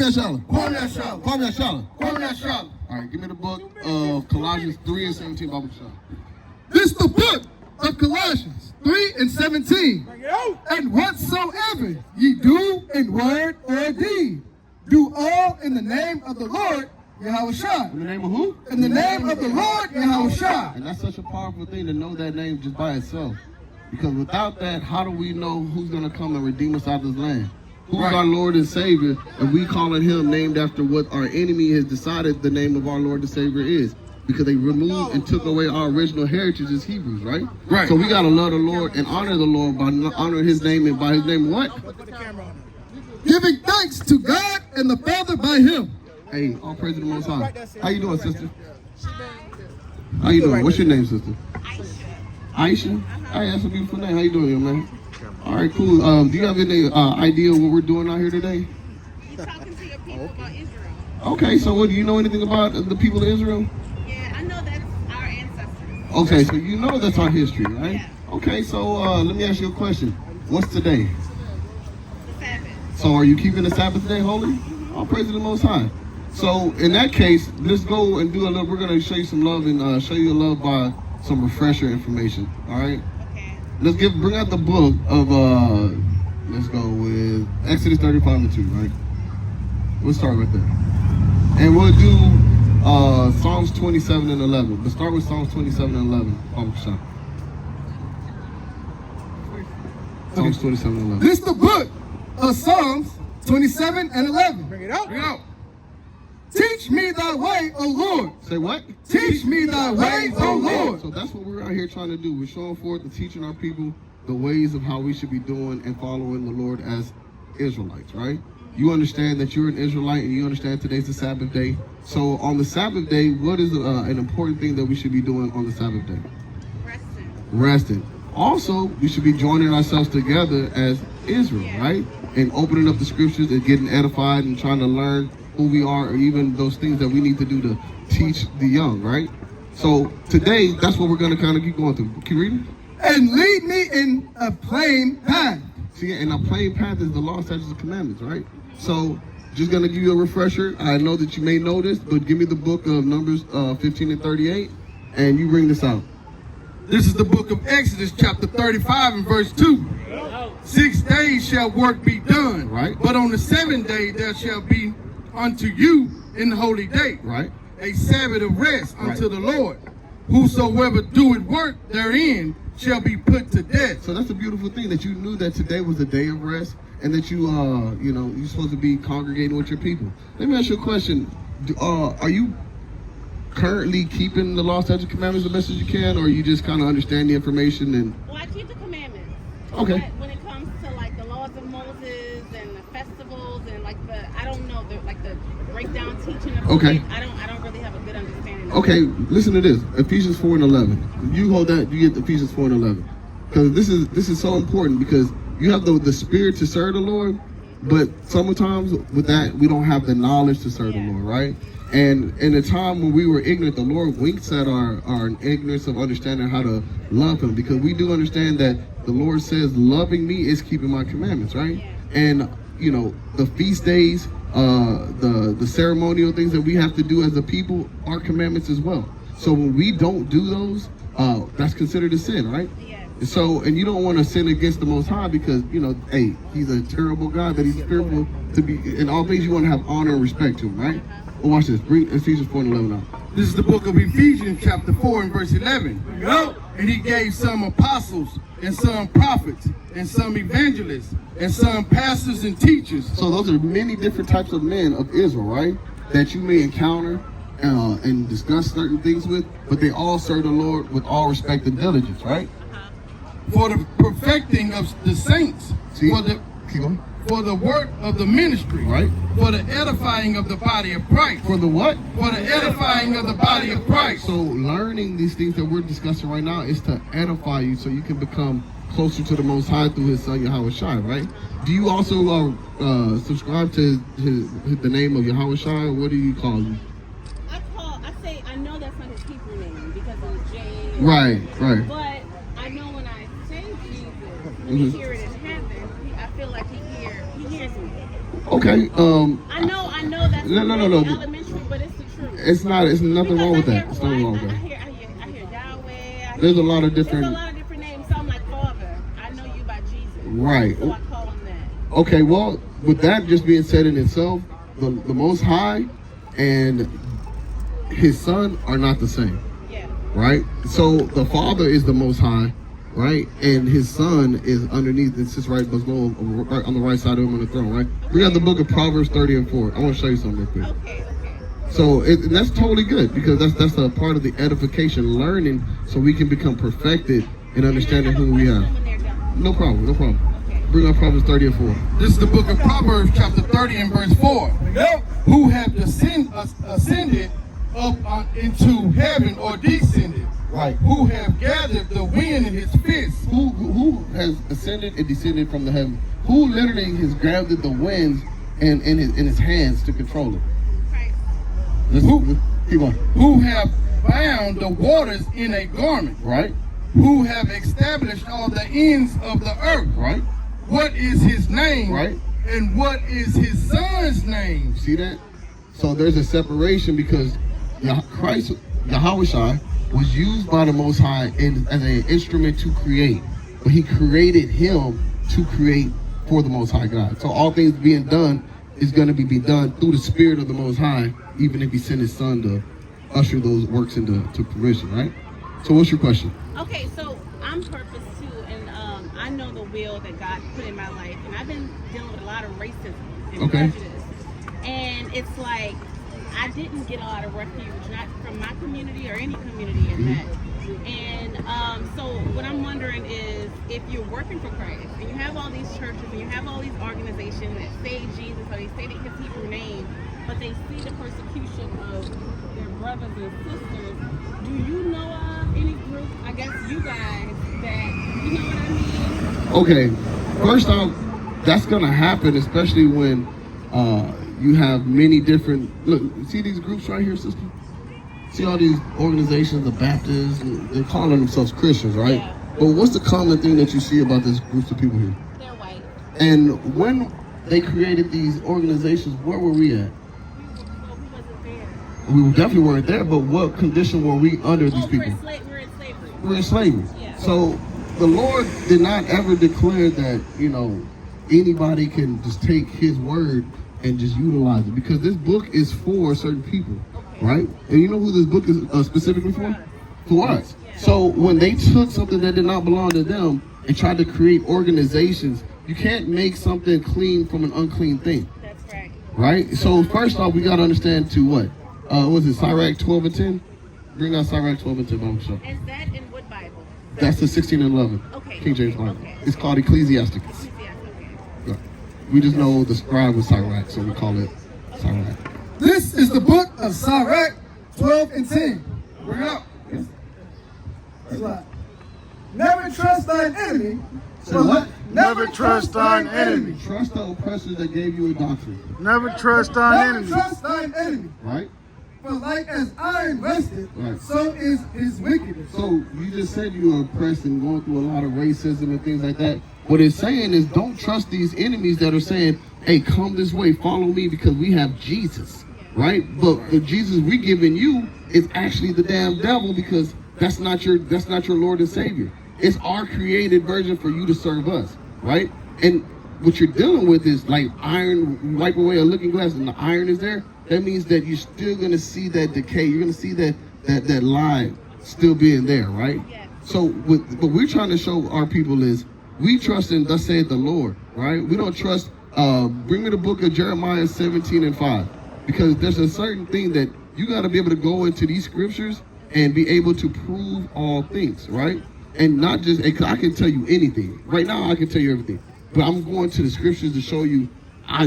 Kwame Ashala. Kwame Ashala. Kwame Ashala. Kwame Ashala. All right, give me the book of Colossians 3:17, Bible Shah. This the book of Colossians 3:17. And whatsoever ye do in word or deed, do all in the name of the Lord Yahushua. In the name of who? In the name of the Lord Yahushua. And that's such a powerful thing to know that name just by itself. Because without that, how do we know who's going to come and redeem us out of this land? Who's our Lord and Savior, and we calling him named after what our enemy has decided the name of our Lord and Savior is? Because they removed and took away our original heritage as Hebrews, right? Right. So we got to love the Lord and honor the Lord by honoring his name, and by his name what? Giving thanks to God and the Father by him. Hey, all praise to the Most High. How you doing, sister? How you doing? What's your name, sister? Aisha? Hey, that's a beautiful name. How you doing, young man? All right, cool. Do you have any idea what we're doing out here today? You're talking to your people about Israel. Okay, so what, do you know anything about the people of Israel? Yeah, I know that's our ancestors. Okay, so you know that's our history, right? Yeah. Okay, so let me ask you a question. What's today? The Sabbath. So are you keeping the Sabbath day holy? All praise to the Most High. So in that case, let's go and do a little, we're going to show you some love and show you love by some refresher information, all right? Okay. Let's bring out the book of, let's go with Exodus 35:2, right? We'll start right there. And we'll do Psalms 27:11. Let's start with Psalms 27:11. Psalms 27:11. This the book of Psalms 27:11. Bring it out. Bring it out. Teach me thy way, O Lord. Say what? Teach me thy ways, O Lord. So that's what we're out here trying to do. We're showing forth and teaching our people the ways of how we should be doing and following the Lord as Israelites, right? You understand that you're an Israelite and you understand today's the Sabbath day. So on the Sabbath day, what is an important thing that we should be doing on the Sabbath day? Resting. Also, we should be joining ourselves together as Israel, right? And opening up the scriptures and getting edified and trying to learn who we are, or even those things that we need to do to teach the young, right? So today, that's what we're going to kind of keep going through. Keep reading. And lead me in a plain path. See, and a plain path is the law, statutes, and commandments, right? So just going to give you a refresher. I know that you may know this, but give me the book of Numbers 15 and 38, and you bring this out. This is the book of Exodus, chapter 35 and verse 2. 6 days shall work be done, Right. But on the 7th day there shall be unto you in the holy day, Right. a Sabbath of rest unto the Lord. Whosoever doeth work therein shall be put to death. So that's a beautiful thing that you knew that today was a day of rest, and that you, you're supposed to be congregating with your people. Let me ask you a question. Are you currently keeping the law, statutes, and commandments the best as you can, or you just kind of understand the information and? Well, I keep the commandments. Okay. But when it comes to like the laws of Moses and the festivals and like I don't know, the breakdown teaching of Okay. it, I don't really have a good understanding of Okay, it. listen to this. Ephesians 4 and 11. You hold that, you get Ephesians 4 and 11. Because this is so important, because you have the spirit to serve the Lord, but sometimes with that, we don't have the knowledge to serve the Lord, right? And in a time when we were ignorant, the Lord winks at our ignorance of understanding how to love him, because we do understand that the Lord says loving me is keeping my commandments, right? And, the feast days, the ceremonial things that we have to do as a people are commandments as well. So when we don't do those, that's considered a sin, right? Yes. So, and you don't want to sin against the Most High, because, hey, he's a terrible God, that he's fearful to be, in all things you want to have honor and respect to him, right? Well, watch this. Bring Ephesians 4 and 11 out. This is the book of Ephesians, chapter 4 and verse 11. And he gave some apostles, and some prophets, and some evangelists, and some pastors and teachers. So those are many different types of men of Israel, right? That you may encounter and discuss certain things with, but they all serve the Lord with all respect and diligence, right? For the perfecting of the saints. See? Keep going. For the work of the ministry, Right. For the edifying of the body of Christ. For the what? For the edifying of the body of Christ. So learning these things that we're discussing right now is to edify you, so you can become closer to the Most High through his son Yahweh Shai, right? Do you also subscribe to the name of Yahweh Shai, or what do you call him? I know that's not his Hebrew name because of the J. Right. But I know when I say Jesus, when I hear it in heaven, I feel like he hears me. Okay. I I know that's No. elementary, but it's the truth. It's not. It's nothing Because wrong with I hear, that. It's nothing wrong with I that. hear Yahweh. I There's a hear- lot of There's different. a lot of different names. So I'm like, Father, I know you by Jesus. Right. So I call him that. Okay. Well, with that just being said in itself, the Most High and His Son are not the same. Yeah. Right? So the Father is the Most High, right? And His Son is underneath. It sits right below, right on the right side of Him on the throne, right? We got the book of Proverbs 30 and 4. I want to show you something real quick. Okay. So and that's totally good because that's a part of the edification, learning, so we can become perfected in understanding who we are. No problem. Okay. Bring up Proverbs 30 and 4. This is the book of Proverbs, chapter 30 and verse 4. Who have ascended up into heaven or descended? Right. Who have gathered the wind in his fist? Who has ascended and descended from the heaven? Who literally has gathered the winds in his hands to control it? Right. Keep on. Who have bound the waters in a garment? Right? Who have established all the ends of the earth? Right? What is his name? Right. And what is his son's name? See that? So there's a separation because Christ, Yahushua, was used by the Most High as an instrument to create. But He created Him to create for the Most High God. So all things being done is going to be done through the Spirit of the Most High, even if He sent His Son to usher those works into fruition, right? So what's your question? Okay, so I'm purpose too, and I know the will that God put in my life, and I've been dealing with a lot of racism and prejudice. And it's like I didn't get a lot of refuge, not from my community or any community in that. And so what I'm wondering is, if you're working for Christ and you have all these churches and you have all these organizations that say Jesus or they say His Hebrew name, but they see the persecution of their brothers and sisters, do you know of any group, I guess you guys, that, you know what I mean? Okay, first off, that's going to happen, especially when you have many different, look, see these groups right here, sister? See all these organizations, the Baptists, they're calling themselves Christians, right? Yeah. But what's the common thing that you see about these groups of people here? They're white. And when they created these organizations, where were we at? We wasn't there. We definitely weren't there, but what condition were we under these Oh, people? we're in slavery. We're in slavery. Yeah. So the Lord did not ever declare that, anybody can just take His word and just utilize it, because this book is for certain people, right? And you know who this book is specifically for? For us. So when they took something that did not belong to them and tried to create organizations, you can't make something clean from an unclean thing, That's right. right? So first off, we got to understand to what? Was it Sirach 12 and 10? Bring out Sirach 12 and 10, Bible show. Is that in what Bible? That's the 16 and 11. Okay, King James okay, Bible. okay. It's called Ecclesiasticus. Yeah, okay. Yeah. We just know the scribe was Sirach, so we call it Sirach. This is the book of Sirach 12 and 10. Bring it up. That's right. Never trust thine enemy. Say what? Never trust thine enemy. Trust the oppressors that gave you a doctrine, Never trust thine Never enemy. trust thine enemy. right? For like as iron rusted, Right. so is his wickedness. So you just said you were oppressed and going through a lot of racism and things like that. What it's saying is, don't trust these enemies that are saying, hey, come this way, follow me, because we have Jesus, right? But the Jesus we giving you is actually the damn devil, because that's not your Lord and Savior. It's our created version for you to serve us, right? And what you're dealing with is like iron, you wipe away a looking glass and the iron is there. That means that you're still gonna see that decay. You're gonna see that lie still being there, right? Yes. So what we're trying to show our people is, we trust in thus saith the Lord, right? We don't trust, bring me the book of Jeremiah 17 and 5. Because there's a certain thing that you got to be able to go into these scriptures and be able to prove all things, right? And not just, I can tell you anything. Right now, I can tell you everything. But I'm going to the scriptures to show you,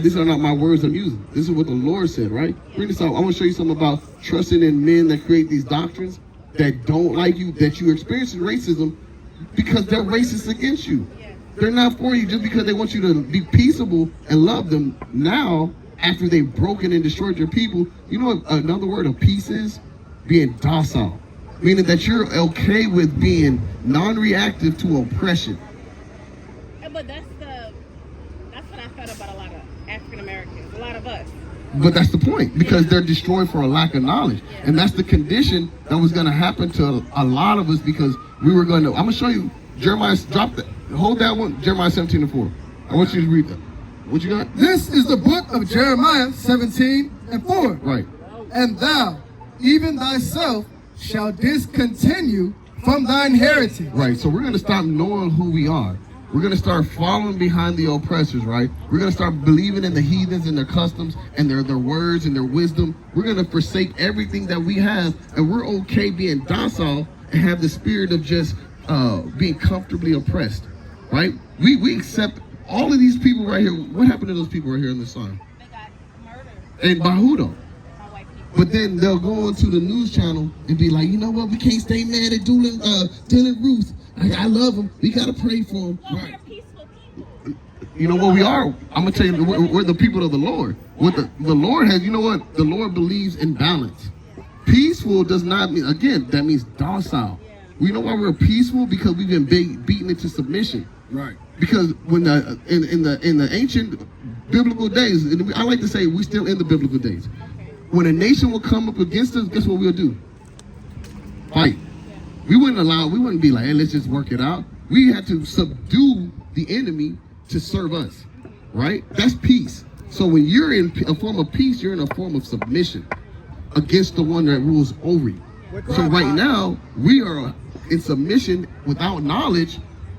these are not my words I'm using. This is what the Lord said, right? Bring this out. I want to show you something about trusting in men that create these doctrines that don't like you, that you're experiencing racism because they're racist against you. They're not for you just because they want you to be peaceable and love them. Now, after they've broken and destroyed your people, you know what another word of peace is? Being docile. Meaning that you're okay with being non-reactive to oppression. But that's what I felt about a lot of African Americans, a lot of us. But that's the point, because they're destroyed for a lack of knowledge. And that's the condition that was going to happen to a lot of us, because we were going to, I'm going to show you, Jeremiah, drop that, hold that one, Jeremiah 17:4. I want you to read that. What you got? This is the book of Jeremiah 17:4. Right. And thou, even thyself, shall discontinue from thine heritage. Right, so we're going to stop knowing who we are. We're going to start following behind the oppressors, right? We're going to start believing in the heathens and their customs and their words and their wisdom. We're going to forsake everything that we have, and we're okay being docile and have the spirit of just being comfortably oppressed, right? We accept all of these people right here. What happened to those people right here in the sign? They got murdered And by who though? by white people. But then they'll go onto the news channel and be like, you know what? We can't stay mad at Dylan Ruth. I love him. We gotta pray for him. Well, we're peaceful people. You know what we are? I'm gonna tell you, we're the people of the Lord. What the Lord has, you know what? The Lord believes in balance. Peaceful does not mean, again, that means docile. You know why we're peaceful? Because we've been beaten into submission. Right. Because when in the ancient biblical days, and I like to say we're still in the biblical days. When a nation will come up against us, guess what we'll do? Fight. We wouldn't be like, hey, let's just work it out. We had to subdue the enemy to serve us, right? That's peace. So when you're in a form of peace, you're in a form of submission against the one that rules over you. So right now, we are in submission without knowledge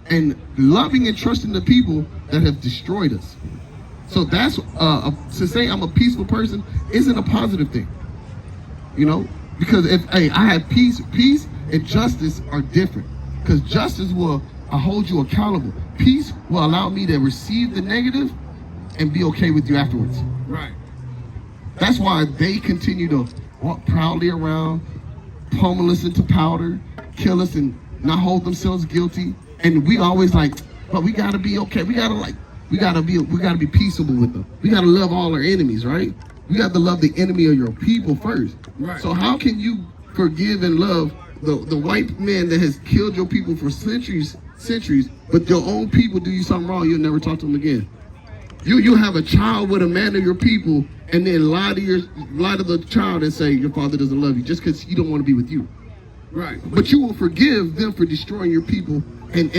and loving and trusting the people that have destroyed us. So that's, to say I'm a peaceful person isn't a positive thing, you know? Because if, hey, I have peace and justice are different. Because justice will hold you accountable. Peace will allow me to receive the negative and be okay with you afterwards. Right. That's why they continue to walk proudly around, pummel us into powder, kill us, and not hold themselves guilty. And we always like, but we gotta be okay. We gotta be peaceable with them. We gotta love all our enemies, right? We got to love the enemy of your people first. Right. So how can you forgive and love the white man that has killed your people for centuries, but your own people do you something wrong, you'll never talk to them again? You have a child with a man of your people and then lie to the child and say your father doesn't love you just because he don't want to be with you. Right. But you will forgive them for destroying your people and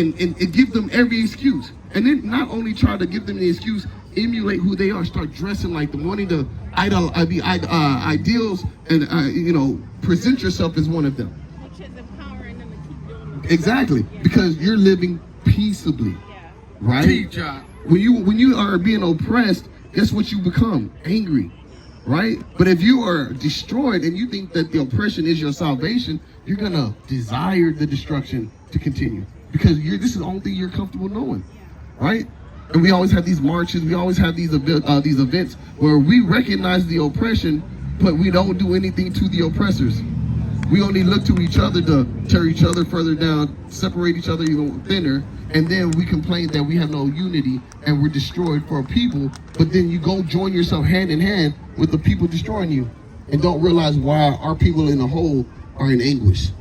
give them every excuse. And then not only try to give them the excuse, emulate who they are, start dressing like them, wanting to ideals and present yourself as one of them. Which is empowering them to keep doing it. Exactly, because you're living peaceably, Yeah. right? Teacher. When you are being oppressed, guess what you become? Angry, right? But if you are destroyed and you think that the oppression is your salvation, you're gonna desire the destruction to continue because this is the only thing you're comfortable knowing, right? And we always have these marches, we always have these events where we recognize the oppression, but we don't do anything to the oppressors. We only look to each other to tear each other further down, separate each other even thinner, and then we complain that we have no unity and we're destroyed for a people, but then you go join yourself hand in hand with the people destroying you and don't realize why our people in the whole are in anguish,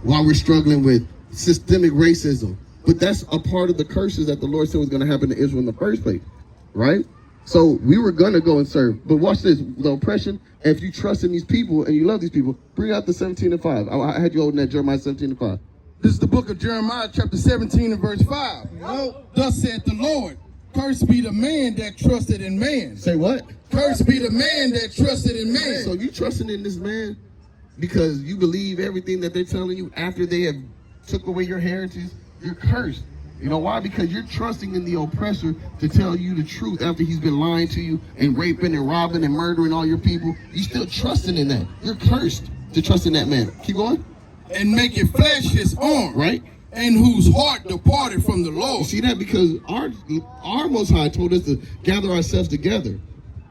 why we're struggling with systemic racism. But that's a part of the curses that the Lord said was going to happen to Israel in the first place, right? So we were going to go and serve. But watch this, the oppression, and if you trust in these people and you love these people, bring out the 17:5. I had you holding that Jeremiah 17:5. This is the book of Jeremiah, chapter 17 and verse 5. Thus said the Lord, cursed be the man that trusted in man. Say what? Cursed be the man that trusted in man. So you trusting in this man because you believe everything that they're telling you after they have took away your heritage? You're cursed. You know why? Because you're trusting in the oppressor to tell you the truth after he's been lying to you and raping and robbing and murdering all your people. You're still trusting in that. You're cursed to trust in that man. Keep going. And make it flesh his arm. Right? And whose heart departed from the Lord. You see that? Because our Most High told us to gather ourselves together.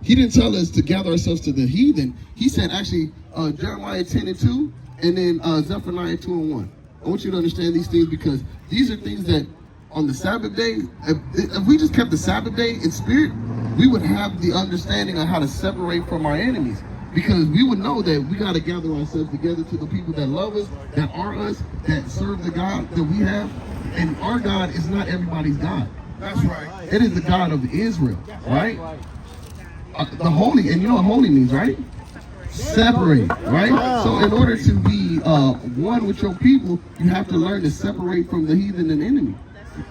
He didn't tell us to gather ourselves to the heathen. He said actually Jeremiah 10:2 and then Zephaniah 2:1. I want you to understand these things because these are things that on the Sabbath day, if we just kept the Sabbath day in spirit, we would have the understanding of how to separate from our enemies. Because we would know that we got to gather ourselves together to the people that love us, that are us, that serve the God that we have. And our God is not everybody's God. That's right. It is the God of Israel, right? the holy, and you know what holy means, right? Separate, right? So in order to be one with your people, you have to learn to separate from the heathen and enemy,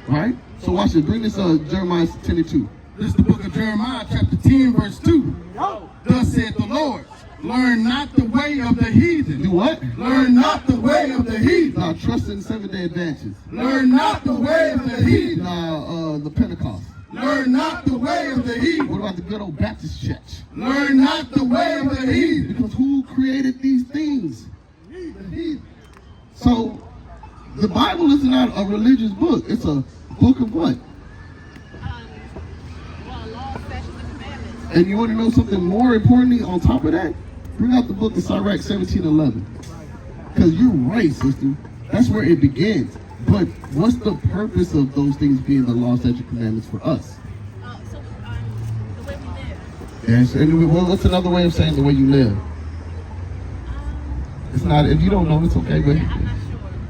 right? So watch it. Bring this Jeremiah 10:2. This is the book of Jeremiah, chapter 10, verse 2. Thus saith the Lord, learn not the way of the heathen. Do what? Learn not the way of the heathen. Now trust in 7-day advances. Learn not the way of the heathen. The Pentecost. Learn not the way of the heathen. What about the good old Baptist church? Learn not the way of the heathen. Because who created these things? The heathen. So the Bible is not a religious book. It's a book of what? Well, law, statutes, and commandments. And you want to know something more importantly on top of that? Bring out the book of Sirach 17:11. Because you're right, sister. That's where it begins. But what's the purpose of those things being the law, statute, commandments for us? So, the way we live. Yes, and well, what's another way of saying the way you live? It's not, if you don't know, it's okay, but I'm not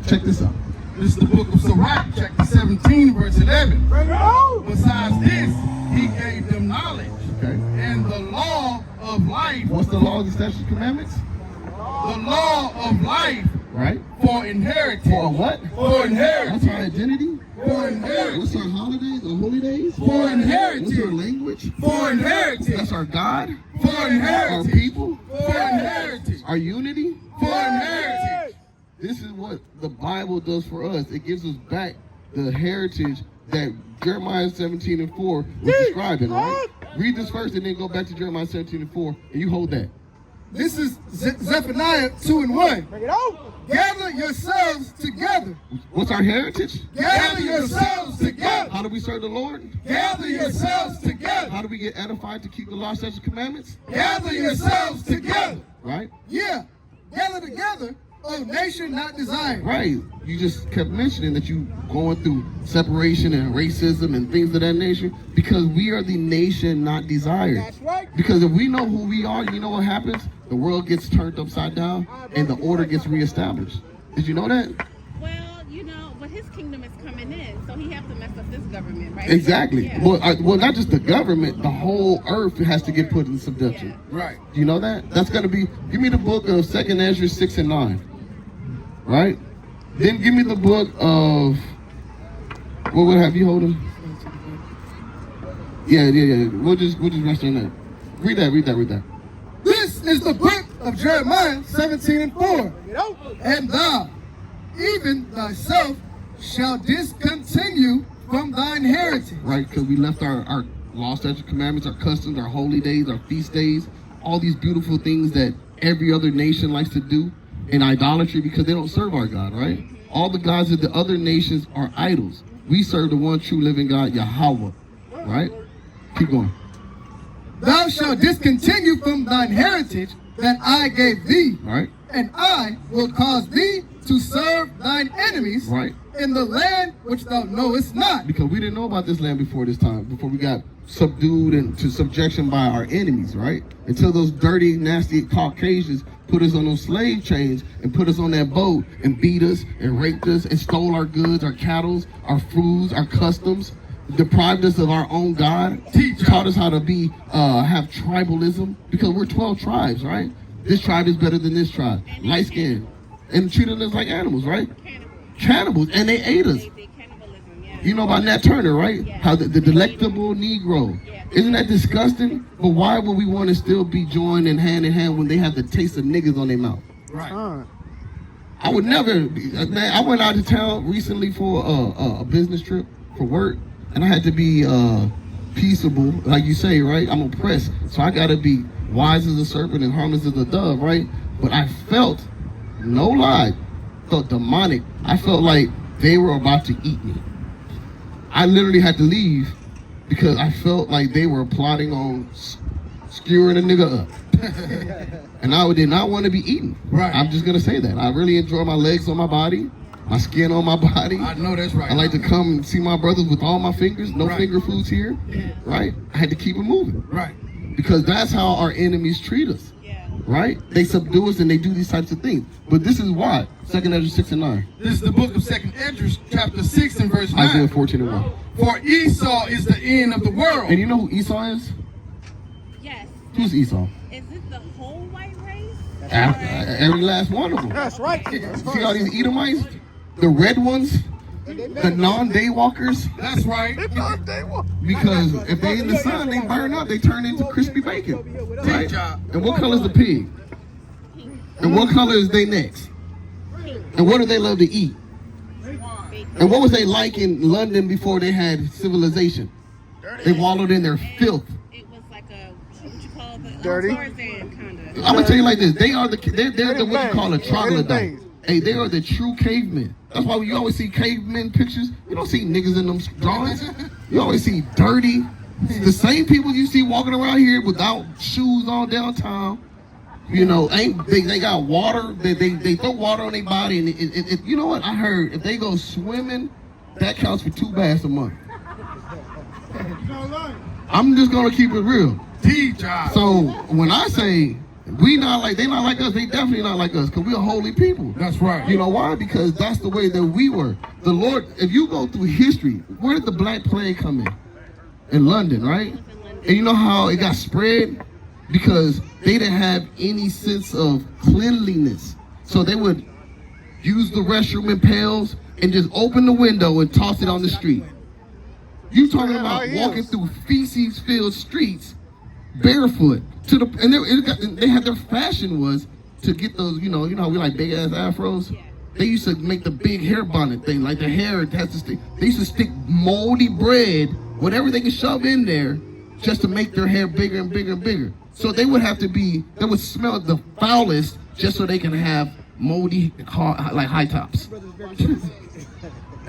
sure. check this out. This is the book of Sirach, chapter 17, verse 11. Besides this, he gave them knowledge Okay. and the law of life. What's the law, the statute, commandments? The law of life Right? for inheritance. For what? For What's inheritance. our identity? For inheritance. What's our holidays, our holy days? For inheritance. What's our language? For inheritance. That's our God, For our inheritance. people, For inheritance. our unity. For inheritance. This is what the Bible does for us. It gives us back the heritage that Jeremiah 17:4 was describing, right? Read this first and then go back to Jeremiah 17:4 and you hold that. This is Zephaniah 2:1. Gather yourselves together. What's our heritage? Gather yourselves together. How do we serve the Lord? Gather yourselves together. How do we get edified to keep the law, statutes, and commandments? Gather yourselves together. Right? Yeah. Gather together, O nation not desired. Right. You just kept mentioning that you going through separation and racism and things of that nature because we are the nation not desired. That's right. Because if we know who we are, you know what happens? The world gets turned upside down and the order gets reestablished. Did you know that? Well, but his kingdom is coming in, so he has to mess up this government, right? Exactly. Yeah. Well, not just the government, the whole earth has to get put in subjection. Right. Do you know that? That's going to be, give me the book of 2nd Ezra 6 and 9. Right? Then give me the book of, what would have you holding? Yeah. We'll just rest on that. Read that. This is the book of Jeremiah 17:4. And thou, even thyself, shall discontinue from thine heritage. Right? Because we left our law, statutes, commandments, our customs, our holy days, our feast days, all these beautiful things that every other nation likes to do in idolatry because they don't serve our God, right? All the gods of the other nations are idols. We serve the one true living God, Yahweh, right? Keep going. Thou shalt discontinue from thine heritage that I gave thee, Right? and I will cause thee to serve thine enemies Right. in the land which thou knowest not. Because we didn't know about this land before this time, before we got subdued and to subjection by our enemies, right? Until those dirty, nasty Caucasians put us on those slave chains and put us on that boat and beat us and raped us and stole our goods, our cattle, our foods, our customs, deprived us of our own God, taught us how to be, have tribalism, because we're 12 tribes, right? This tribe is better than this tribe, light skin, and treated us like animals, right? Cannibals, and they ate us. They cannibalism, yeah. You know about Nat Turner, right? Yeah. How the delectable Negro. Yeah. Isn't that disgusting? But why would we want to still be joined in hand when they have the taste of niggas on their mouth? Right. I would never. Man, I went out of town recently for a business trip for work, and I had to be peaceable, like you say, right? I'm oppressed, so I got to be wise as a serpent and harmless as a dove, right? But I felt, no lie, felt demonic. I felt like they were about to eat me. I literally had to leave because I felt like they were plotting on skewering a nigga up. And I did not want to be eaten. Right. I'm just going to say that. I really enjoy my legs on my body, my skin on my body. I know that's right. I like to come and see my brothers with all my fingers. No Right. finger foods here. Right? I had to keep it moving. Right. Because that's how our enemies treat us. Yeah. Right? They subdue us and they do these types of things. But this is why. 2nd Ezra 6 and 9. This is the book of 2nd Ezra, chapter 6 and verse 9. Isaiah 14 and 1. For Esau is the end of the world. And you know who Esau is? Yes. Who's Esau? Is it the whole white race? Every last one of them. That's right. See all these Edomites? The red ones? The non-day walkers? That's right. Because if they in the sun, they burn up. They turn into crispy bacon. Right? And what color is the pig? And what color is they necks? And what do they love to eat? And what was they like in London before they had civilization? They wallowed in their filth. It was like a, what you call the Dirty. Tarzan kind of. I'm gonna tell you like this: they're the what you call a troglodyte. Hey, they are the true cavemen. That's why when you always see cavemen pictures, you don't see niggas in them drawings. You always see dirty. The same people you see walking around here without shoes on downtown. You know, they got water. They throw water on their body, and you know what I heard? If they go swimming, that counts for 2 baths a month. I'm just gonna keep it real. So when I say they not like us, they definitely not like us, because we're holy people. That's right. You know why? Because that's the way that we were. The Lord, if you go through history, where did the Black Plague come in? In London, right? And you know how it got spread? Because they didn't have any sense of cleanliness. So they would use the restroom in pails and just open the window and toss it on the street. You talking about walking through feces-filled streets barefoot and they had their fashion was to get those, you know how we like big ass afros? They used to make the big hair bonnet thing, like the hair has to stick. They used to stick moldy bread, whatever they could shove in there, just to make their hair bigger and bigger and bigger. So they would smell the foulest just so they can have moldy, like high tops.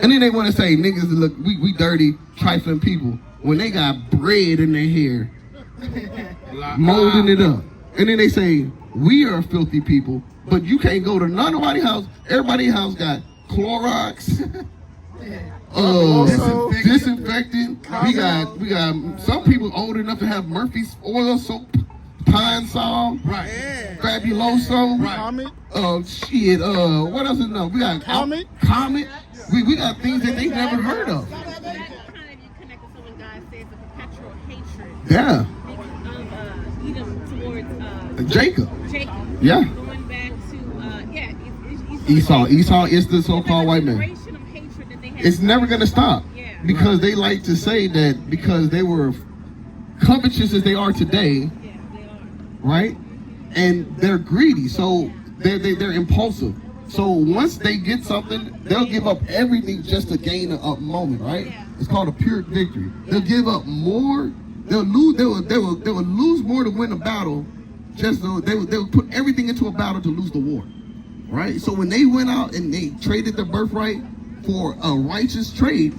And then they want to say, niggas, look, we dirty, trifling people, when they got bread in their hair, molding it up. And then they say, we are filthy people, but you can't go to nobody's house. Everybody's house got Clorox, disinfectant. We got some people old enough to have Murphy's oil soap, Pine Sol, Right. Fabuloso, Comet. what else is no? We got Comet. Comet. We got things that they've never heard of. That kind of you connect to when God says a perpetual hatred Yeah, of Edom towards Jacob. Jacob. Yeah. Going back to Esau is the so-called white man. Generation of hatred that they had. It's never gonna stop, Yeah. because they like to say that because they were covetous as they are today, Yeah, they are. right? And they're greedy, so they're impulsive. So once they get something, they'll give up everything just to gain a moment, right? Yeah. It's called a pyrrhic victory. They'll give up more. They'll lose. They will lose more to win a battle. Just so they will put everything into a battle to lose the war, right? So when they went out and they traded their birthright for a righteous trade,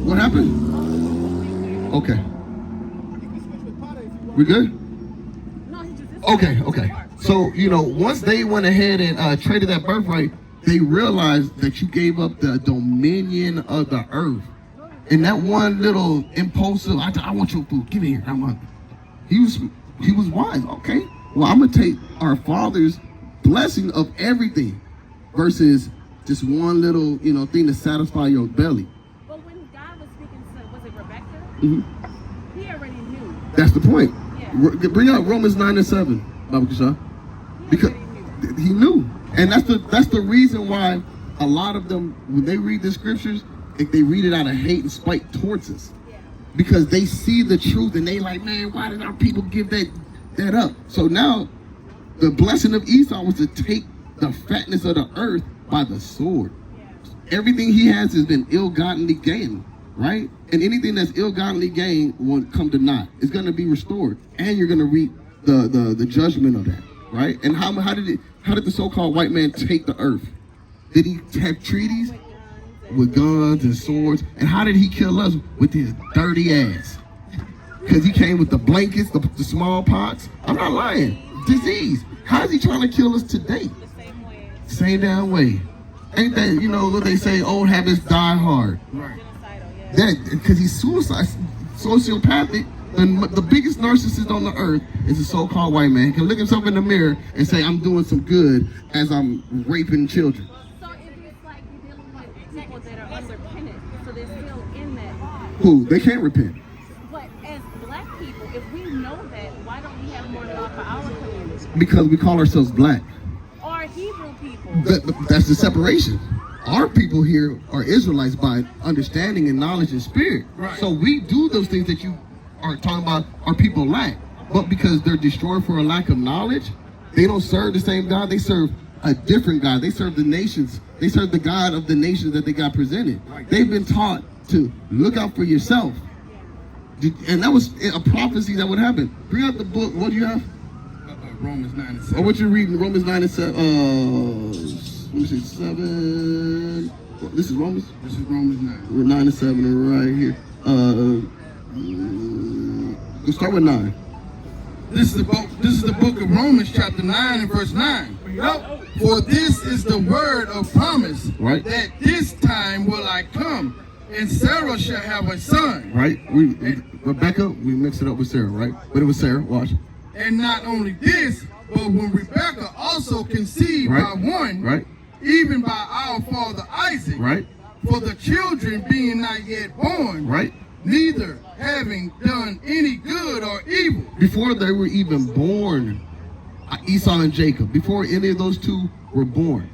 what happened? Okay, we good? No, he just Okay. So, once they went ahead and traded that birthright, they realized that you gave up the dominion of the earth. And that one little impulsive, I want your food, give it here, I want it. He was wise. Okay, well, I'm going to take our Father's blessing of everything versus just one little, thing to satisfy your belly. But when God was speaking to, was it Rebecca? Mm-hmm. He already knew. That's the point. Yeah. Bring out Romans 9:7, Baba Kasha. Because he knew, and that's the reason why a lot of them, when they read the scriptures, they read it out of hate and spite towards us, because they see the truth and they like, man, why did our people give that up? So now, the blessing of Esau was to take the fatness of the earth by the sword. Everything he has been ill-gotten gain, right? And anything that's ill-gotten gain will come to naught. It's going to be restored, and you're going to reap the judgment of that. Right? And how did the so-called white man take the earth? Did he have treaties with guns and swords? And how did he kill us? With his dirty ass? Because he came with the blankets, the smallpox. I'm not lying. Disease. How is he trying to kill us today? The same way. Same damn way. Ain't that, what they say, old habits die hard. Right. Genocidal, yeah. That, because he's sociopathic. The biggest narcissist on the earth is a so-called white man. He can look himself in the mirror and say, I'm doing some good as I'm raping children. So it's like you're dealing with people that are unrepentant, so they're still in that. Who? They can't repent. But as black people? If we know that, why don't we have more love for our community? Because we call ourselves black. Or Hebrew people? That's the separation. Our people here are Israelites by understanding and knowledge and spirit. Right. So we do those things that you are talking about our people lack. But because they're destroyed for a lack of knowledge, they don't serve the same God. They serve a different God. They serve the nations. They serve the God of the nations that they got presented. They've been taught to look out for yourself. And that was a prophecy that would happen. Bring out the book. What do you have? Romans 9 and Or 7. what you're reading? Romans 9 and 7. Let me see, 7. This is Romans? This is Romans 9. We're 9 and 7 right here. We'll start with 9. This is the book of Romans chapter 9 and verse 9. For this is the word of promise, Right. that this time will I come, and Sarah shall have a son. Right? Rebecca, we mixed it up with Sarah, right? But it was Sarah, watch. And not only this, but when Rebekah also conceived Right. by one, Right? even by our father Isaac, Right? for the children being not yet born, Right? neither having done any good or evil. Before they were even born, Esau and Jacob, before any of those two were born,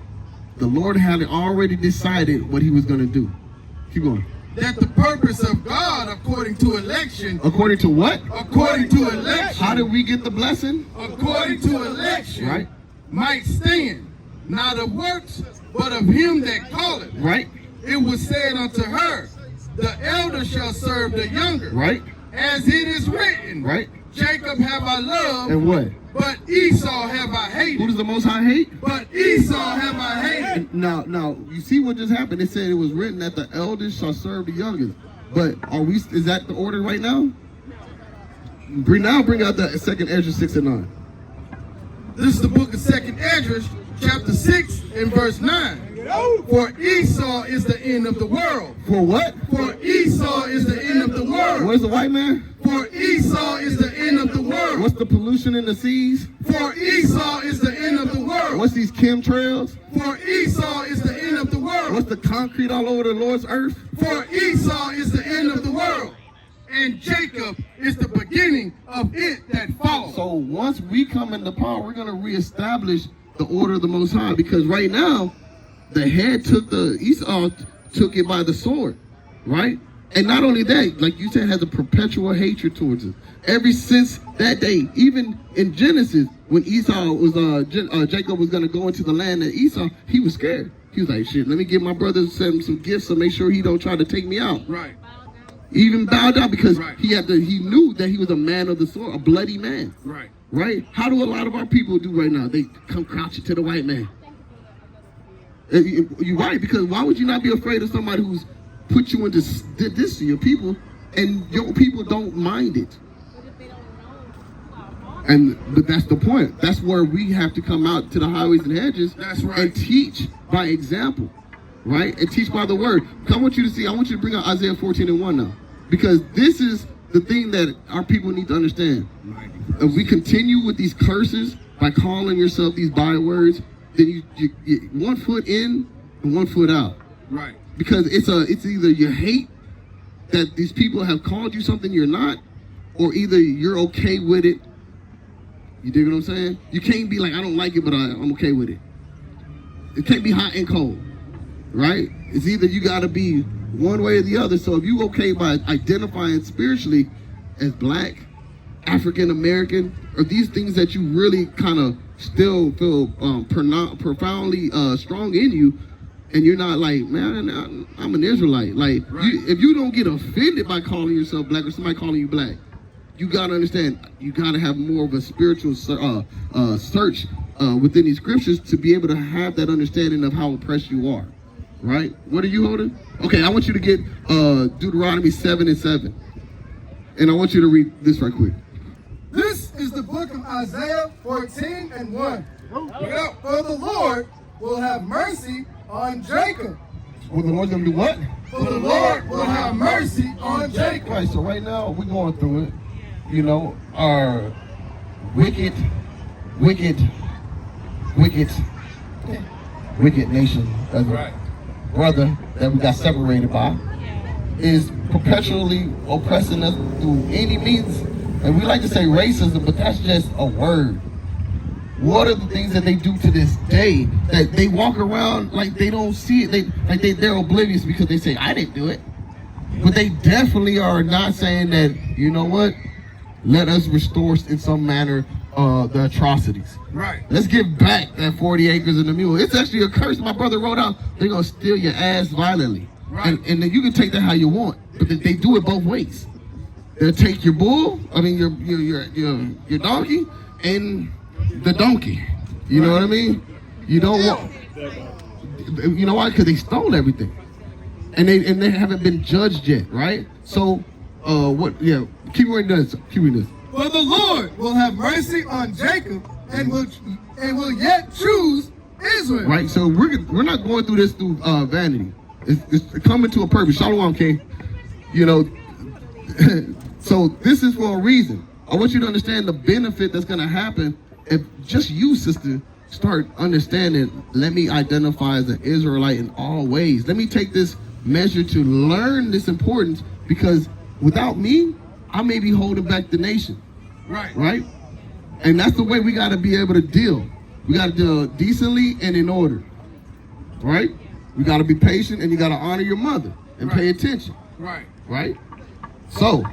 the Lord had already decided what he was going to do. Keep going. That the purpose of God according to election, According to what? according to election, How did we get the blessing? according to election, Right? might stand, not of works, but of him that calleth. Right? It was said unto her, the elder shall serve the younger. Right? As it is written, Right? Jacob have I loved, And what? but Esau have I Who hated. does the Most High hate? But Esau have I hated. Now, you see what just happened? It said it was written that the eldest shall serve the youngest. But is that the order right now? Bring out the second Ezra 6 and 9. This is the book of 2nd Ezra, chapter 6 and verse 9. For Esau is the end of the world. For what? For Esau is the end of the world. Where's the white man? For Esau is the end of the world. What's the pollution in the seas? For Esau is the end of the world. What's these chemtrails? For Esau is the end of the world. What's the concrete all over the Lord's earth? For Esau is the end of the world. And Jacob is the beginning of it that follows. So once we come into power, we're going to reestablish the order of the Most High. Because right now, the head Esau took it by the sword, right? And not only that, like you said, has a perpetual hatred towards us. Ever since that day, even in Genesis, when Jacob was going to go into the land of Esau, he was scared. He was like, shit, let me give my brother some gifts to make sure he don't try to take me out. Right. Even bowed down because Right. he knew that he was a man of the sword, a bloody man. Right. Right? How do a lot of our people do right now? They come crouching to the white man. You're right, because why would you not be afraid of somebody who's put you into did this to your people, and your people don't mind it? But that's the point. That's where we have to come out to the highways and hedges. That's right. And teach by example, right? And teach by the word. I want you to bring out Isaiah 14 and 1 now, because this is the thing that our people need to understand. If we continue with these curses by calling yourself these bywords, then you 1 foot in and 1 foot out. Right. Because it's either you hate that these people have called you something you're not, or either you're okay with it. You dig what I'm saying? You can't be like, I don't like it, but I'm okay with it. It can't be hot and cold, right? It's either you got to be one way or the other. So if you okay by identifying spiritually as black, African American, or these things that you really kind of still feel profoundly strong in you, and you're not like, man, I'm an Israelite. Like, Right. if you don't get offended by calling yourself black or somebody calling you black, you gotta understand, you gotta have more of a spiritual search within these scriptures to be able to have that understanding of how oppressed you are, right? What are you holding? Okay, I want you to get Deuteronomy 7 and 7. And I want you to read this right quick. This is the book of Isaiah 14 and 1. For the Lord will have mercy on Jacob. Well, the Lord's gonna do what? For the Lord will have mercy on Jacob. Right, so right now we're going through it. You know, our wicked nation, as a brother that we got separated by, is perpetually oppressing us through any means And we like to say racism, but that's just a word. What are the things that they do to this day that they walk around like they don't see it? They're oblivious because they say, I didn't do it. But they definitely are not saying that, you know what? Let us restore in some manner the atrocities. Right. Let's give back that 40 acres and the mule. It's actually a curse. My brother wrote out, they're going to steal your ass violently. Right. And then you can take that how you want. But they do it both ways. They'll take your bull, your donkey, and the donkey. You know what I mean? You don't want. You know why? Because they stole everything, and they haven't been judged yet, right? So, what? Yeah, keep reading this. Keep reading this. For the Lord will have mercy on Jacob and will yet choose Israel. Right. So we're not going through this through vanity. It's coming to a purpose. Shalom, King. You know. So this is for a reason. I want you to understand the benefit that's going to happen if just you, sister, start understanding, let me identify as an Israelite in all ways. Let me take this measure to learn this importance, because without me, I may be holding back the nation. Right? And that's the way we got to be able to deal. We got to deal decently and in order. Right? We got to be patient, and you got to honor your mother and pay attention. Right? So,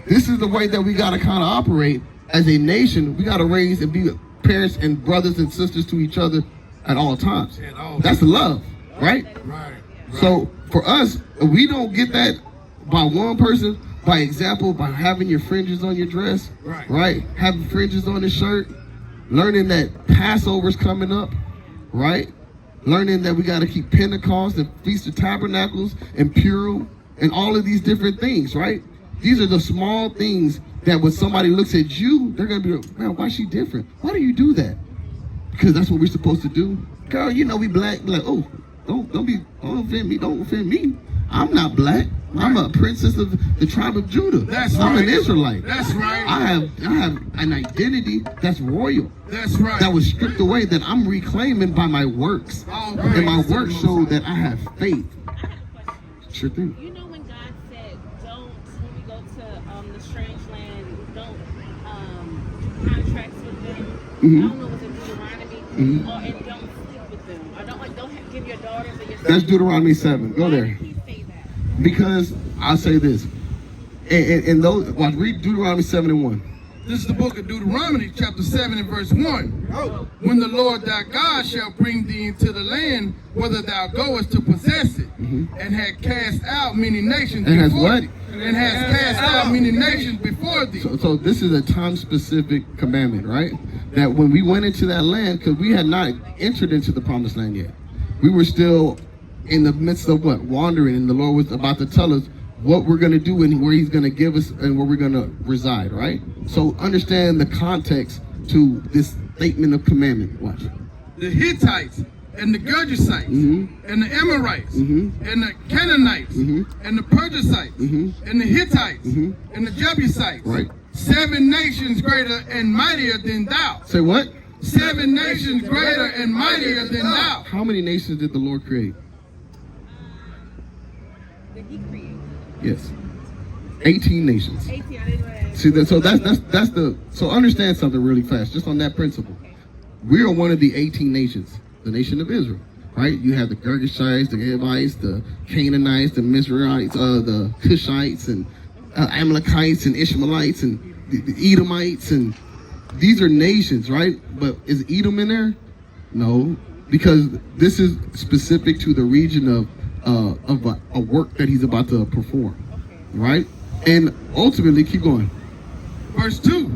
this is the way that we got to kind of operate as a nation. We got to raise and be parents and brothers and sisters to each other at all times. That's love, right? So, for us, if we don't get that by one person, by example, by having your fringes on your dress, right? Having fringes on the shirt, learning that Passover's coming up, right? Learning that we got to keep Pentecost and Feast of Tabernacles and Purim and all of these different things, right? These are the small things that when somebody looks at you, they're going to be like, man, why is she different? Why do you do that? Because that's what we're supposed to do. Girl, you know we black. Like, oh, don't offend me. Don't offend me. I'm not black. I'm a princess of the tribe of Judah. I'm an Israelite. That's right. I have an identity that's royal. That's right. That was stripped away, that I'm reclaiming by my works. All right. And my works show that I have faith. I have a question. Sure thing. You know when God said, don't, when we go to the strange land, don't do contracts with them. I don't know, was it Deuteronomy? Or and don't sleep with them. Or don't give your daughters or your sons. That's Deuteronomy 7. Go there. Why did he say that? Because I'll say this. And those, watch, read Deuteronomy 7:1. This is the book of Deuteronomy, chapter 7 and verse 1. When the Lord thy God shall bring thee into the land, whither thou goest to possess it, and had cast out many nations And has before what? thee. And has cast out many nations before thee. So this is a time-specific commandment, right? That when we went into that land, because we had not entered into the promised land yet. We were still in the midst of what? Wandering, and the Lord was about to tell us what we're going to do and where he's going to give us and where we're going to reside, right? So understand the context to this statement of commandment. Watch. The Hittites and the Gergesites and the Amorites and the Canaanites and the Perizzites and the Hittites and the Jebusites. Right. 7 nations greater and mightier than thou. Say what? 7 nations greater and mightier than thou. How many nations did the Lord create? Did he create? Yes. 18 nations. 18, I didn't know that. See that? So that's the. So understand something really fast, just on that principle. We are one of the 18 nations, the nation of Israel, right? You have the Girgashites, the Hivites, the Canaanites, the Mizrahites, the Cushites, and Amalekites, and Ishmaelites, and the Edomites, and these are nations, right? But is Edom in there? No, because this is specific to the region of a work that he's about to perform, right? And ultimately, keep going. Verse 2.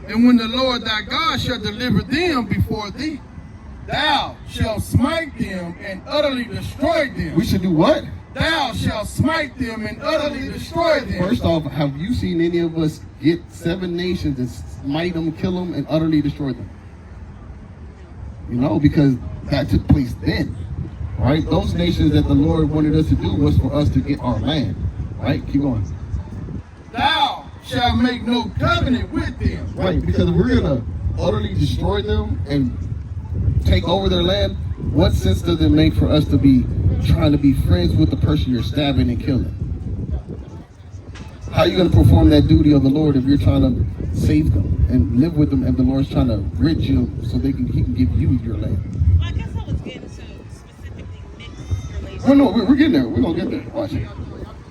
And when the Lord thy God shall deliver them before thee, thou shalt smite them and utterly destroy them. We should do what? Thou shalt smite them and utterly destroy them. First off, have you seen any of us get 7 nations and smite them, kill them, and utterly destroy them? You know, because that took place then, right? Those nations that the Lord wanted us to do was for us to get our land, right? Keep going. Thou shalt make no covenant with them. Right, because if we're going to utterly destroy them and take over their land, what sense does it make for us to be trying to be friends with the person you're stabbing and killing? How are you going to perform that duty of the Lord if you're trying to save them and live with them, and the Lord's trying to rid you so he can give you your land? Well, I guess I was getting to specifically mixed relationships. Well, no, we're getting there. We're going to get there. Watch it.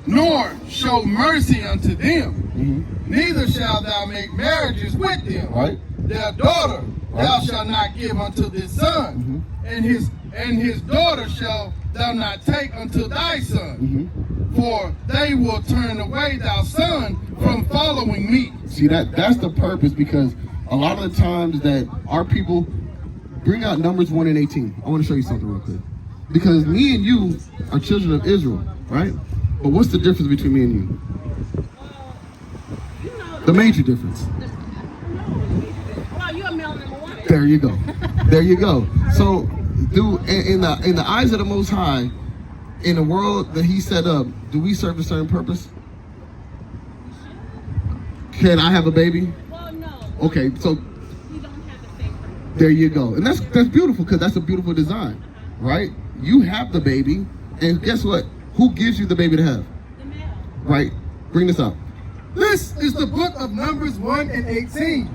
Nor show mercy unto them, Mm-hmm. neither shalt thou make marriages with them. Right? Their daughter thou Right. shalt not give unto this son, and his daughter shalt thou not take unto thy son, for they will turn away thy son from following me. See, that's the purpose, because a lot of the times that our people bring out Numbers 1 and 18. I want to show you something real quick. Because me and you are children of Israel, right? But what's the difference between me and you? You know, The major difference. well, you're a male number one. There you go. There you go. So, in the eyes of the Most High, in the world that He set up, do we serve a certain purpose? Can I have a baby? Well, no. Okay, so We don't have the same purpose. there you go. And that's beautiful, because that's a beautiful design, right? You have the baby, and guess what? Who gives you the baby to have? The male. Right? Bring this up. This is the book of Numbers 1 and 18.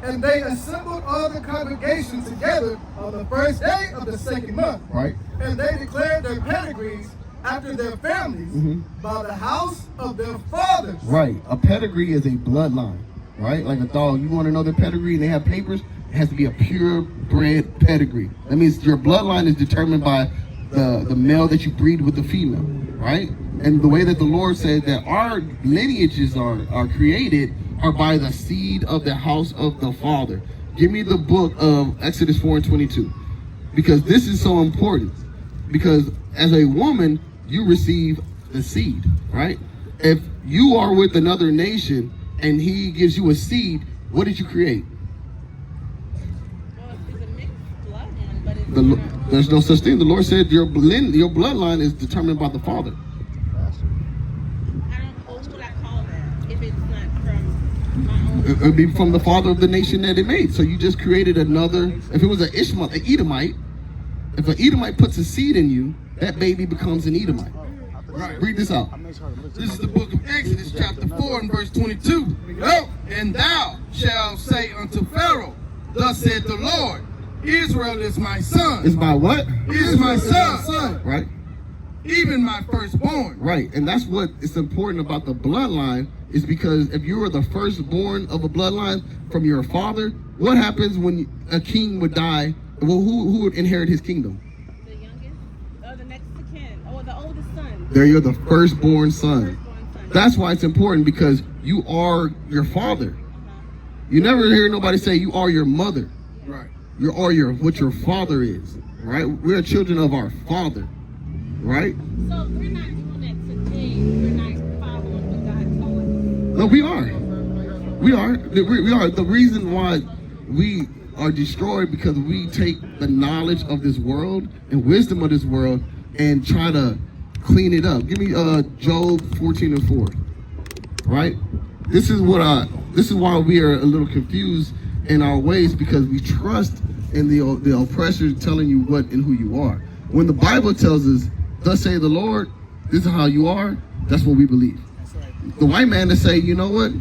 And they assembled all the congregation together on the first day of the second month. Right? And they declared their pedigrees after their families by the house of their fathers. Right. A pedigree is a bloodline, right? Like a dog. You want to know their pedigree and they have papers, it has to be a purebred pedigree. That means your bloodline is determined by the male that you breed with the female, right? And the way that the Lord said that our lineages are created are by the seed of the house of the father. Give me the book of Exodus 4 and 22. Because this is so important. Because as a woman, you receive the seed, right? If you are with another nation and he gives you a seed, what did you create? Well, it's a mixed bloodline, but it's There's no such thing. The Lord said your bloodline is determined by the father. what would I call that if it's not from my own? It would be from the father of the nation that it made. So you just created another. If it was an Ishmael, an Edomite, if an Edomite puts a seed in you, that baby becomes an Edomite. Right. Read this out. This is the book of Exodus, chapter 4 and verse 22. And thou shalt say unto Pharaoh, thus said the Lord, Israel is my son. It's by what? Is my son, Right? even my firstborn. Right. And that's what is important about the bloodline, is because if you are the firstborn of a bloodline from your father, what happens when a king would die? Well, who would inherit his kingdom? The youngest, or the next to kin, or the oldest son. There you're the firstborn son. Firstborn son. That's why it's important, because you are your father. You never hear nobody say you are your mother. Right. You are what your father is, right? We're children of our father, right? So if we're not doing that today, we're not following what God told us. No, we are. We are. We are. The reason why we are destroyed, because we take the knowledge of this world and wisdom of this world and try to clean it up. Give me Job 14 and 4. Right? This is why we are a little confused in our ways, because we trust in the oppressor telling you what and who you are. When the Bible tells us, thus say the Lord, this is how you are, that's what we believe. The white man to say, you know what?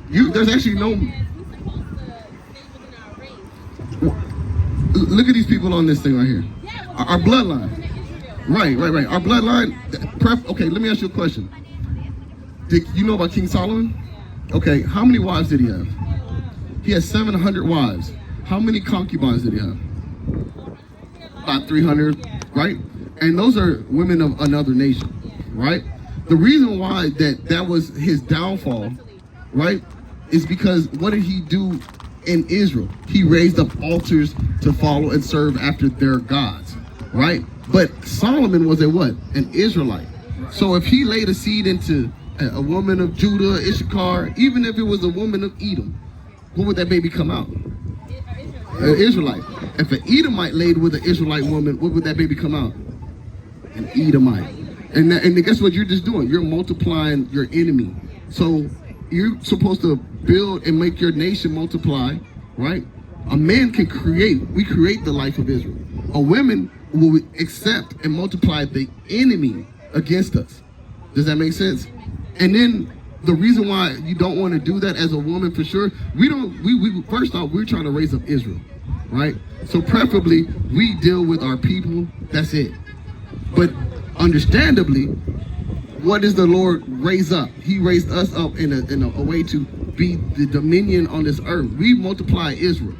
There's actually no. We're supposed to stay within our race. Look at these people on this thing right here. Yeah, Our bloodline. within Israel. Right. Our bloodline. Okay, let me ask you a question. Did you know about King Solomon? Okay, how many wives did he have? He had 700 wives. How many concubines did he have? About 300, right? And those are women of another nation, right? The reason why that was his downfall, right, is because what did he do in Israel? He raised up altars to follow and serve after their gods, right? But Solomon was an Israelite. So if he laid a seed into a woman of Judah, Issachar, even if it was a woman of Edom, what would that baby come out? An Israelite. If an Edomite laid with an Israelite woman, what would that baby come out? An Edomite. And guess what you're just doing? You're multiplying your enemy. So you're supposed to build and make your nation multiply, right? A man can we create the life of Israel. A woman will accept and multiply the enemy against us. Does that make sense? And then the reason why you don't want to do that as a woman, for sure, we first off, we're trying to raise up Israel, right? So preferably we deal with our people, that's it. But understandably, what does the Lord raise up? He raised us up in a way to be the dominion on this earth. We multiply Israel.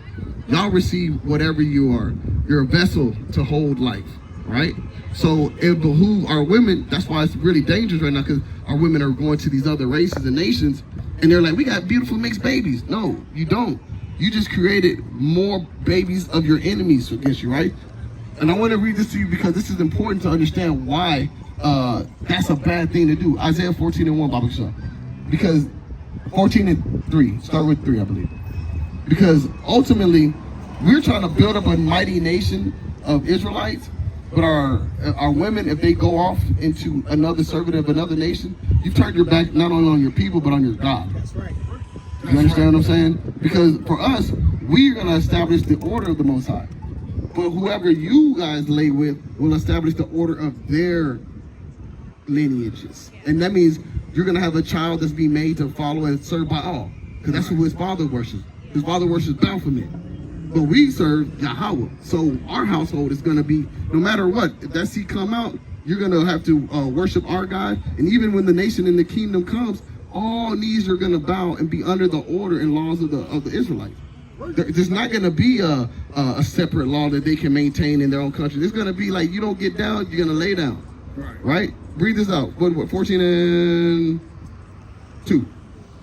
Y'all receive whatever you are. You're a vessel to hold life, right? So it behooves our women. That's why it's really dangerous right now, because our women are going to these other races and nations, and they're like, we got beautiful mixed babies. No, you don't. You just created more babies of your enemies against you, right? And I want to read this to you because this is important to understand why that's a bad thing to do. Isaiah 14:1, Baba Shah. Because 14:3, start with 3, I believe. Because ultimately, we're trying to build up a mighty nation of Israelites, but our women, if they go off into another servant of another nation, you've turned your back not only on your people, but on your God. That's right. You understand what I'm saying? Because for us, we're going to establish the order of the Most High. But whoever you guys lay with will establish the order of their lineages. And that means you're going to have a child that's being made to follow and serve by all. Because that's who his father worships. His father worships Baphomet. But we serve Yahweh. So our household is going to be, no matter what, if that seed come out, you're going to have to worship our God. And even when the nation and the kingdom comes, all knees are going to bow and be under the order and laws of the Israelites. There's not going to be a separate law that they can maintain in their own country. It's going to be like, you don't get down, you're going to lay down. Right? Read this out. What 14:2.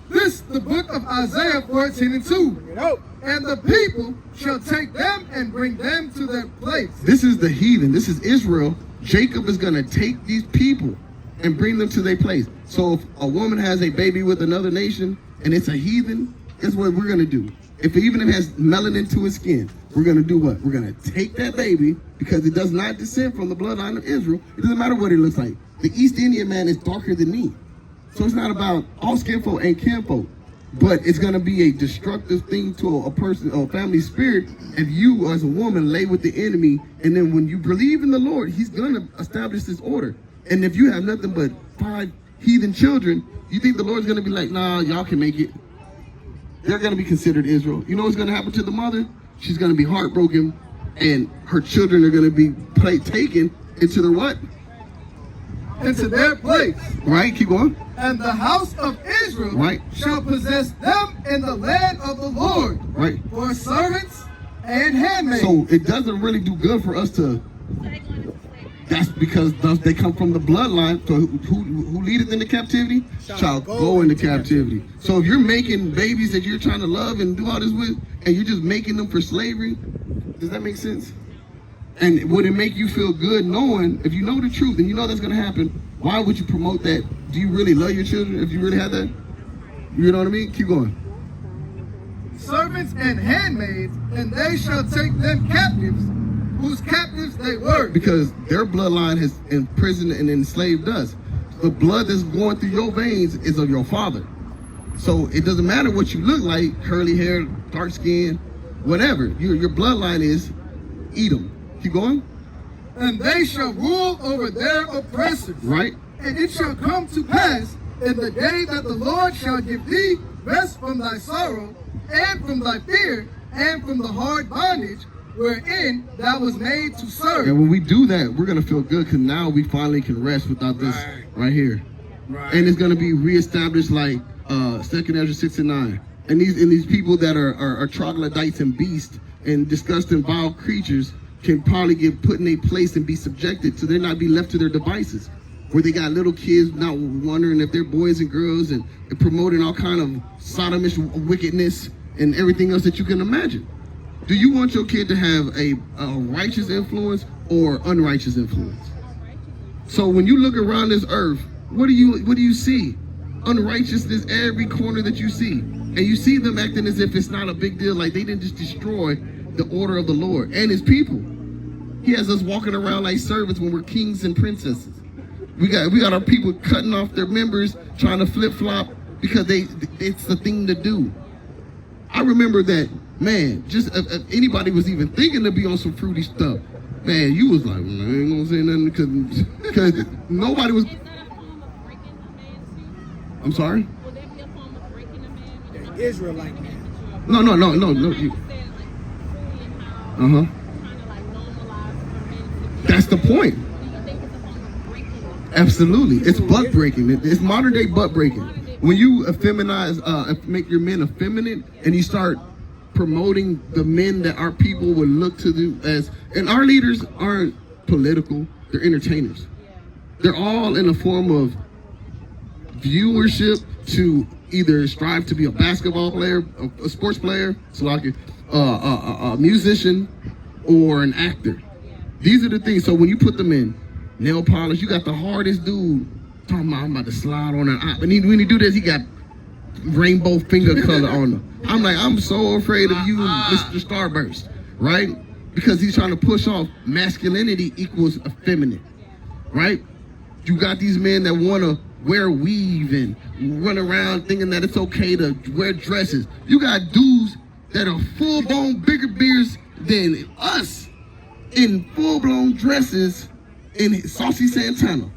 This the book of Isaiah 14:2. And the people shall take them and bring them to their place. This is the heathen. This is Israel. Jacob is going to take these people and bring them to their place. So if a woman has a baby with another nation and it's a heathen, guess what we're going to do? Even if it has melanin to his skin, we're going to do what? We're going to take that baby, because it does not descend from the bloodline of Israel. It doesn't matter what it looks like. The East Indian man is darker than me. So it's not about all skinfolk and kinfolk, but it's going to be a destructive thing to a person or a family spirit if you as a woman lay with the enemy, and then when you believe in the Lord, he's going to establish this order. And if you have nothing but 5 heathen children, you think the Lord's going to be like, nah, y'all can make it. They're going to be considered Israel. You know what's going to happen to the mother? She's going to be heartbroken, and her children are going to be taken into the what? Into their place. Right, keep going. And the house of Israel Right. shall possess them in the land of the Lord. Right. For servants and handmaids. So it doesn't really do good for us to. That's because they come from the bloodline. So who leadeth into captivity shall go into captivity. So if you're making babies that you're trying to love and do all this with, and you're just making them for slavery, does that make sense? And would it make you feel good knowing, if you know the truth and you know that's going to happen, why would you promote that? Do you really love your children if you really have that? You know what I mean? Keep going. Servants and handmaids, and they shall take them captives, whose captives they were. Because their bloodline has imprisoned and enslaved us. The blood that's going through your veins is of your father. So it doesn't matter what you look like, curly hair, dark skin, whatever. Your bloodline is Edom. Keep going. And they shall rule over their oppressors. Right. And it shall come to pass in the day that the Lord shall give thee rest from thy sorrow, and from thy fear, and from the hard bondage wherein thou was made to serve. And when we do that, we're going to feel good, because now we finally can rest without this right here. Right. And it's going to be reestablished like 2nd Ezra 6:9. And these people that are troglodytes and beasts and disgusting vile creatures can probably get put in a place and be subjected to, they not be left to their devices, where they got little kids not wondering if they're boys and girls, and promoting all kind of sodomish wickedness and everything else that you can imagine. Do you want your kid to have a righteous influence or unrighteous influence? So when you look around this earth, what do you see? Unrighteousness every corner that you see. And you see them acting as if it's not a big deal, like they didn't just destroy the order of the Lord and his people. He has us walking around like servants when we're kings and princesses. We got our people cutting off their members, trying to flip-flop because it's the thing to do. I remember that, man, just if anybody was even thinking to be on some fruity stuff, man, you was like, I ain't gonna say nothing, because nobody was. Is that a form of breaking the man's I'm sorry? Would that be a form of breaking a man? The Israelite man. No. You You, said, like, truly how uh-huh. trying to, like, normalize for men to be. That's the point. Do you think it's a form of breaking them? Absolutely. It's butt breaking. It's modern day butt breaking. When you effeminize, make your men effeminate, and you start promoting the men that our people would look to do as, and our leaders aren't political, they're entertainers. They're all in a form of viewership to either strive to be a basketball player, a sports player, so like a musician, or an actor. These are the things. So when you put them in nail polish, you got the hardest dude talking about, I'm about to slide on an eye. But when he do this, he got rainbow finger color on him. I'm like, I'm so afraid of you, Mr. Starburst, right? Because he's trying to push off masculinity equals effeminate, right? You got these men that want to wear weave and run around thinking that it's okay to wear dresses. You got dudes that are full-blown bigger beards than us in full-blown dresses in Saucy Santana.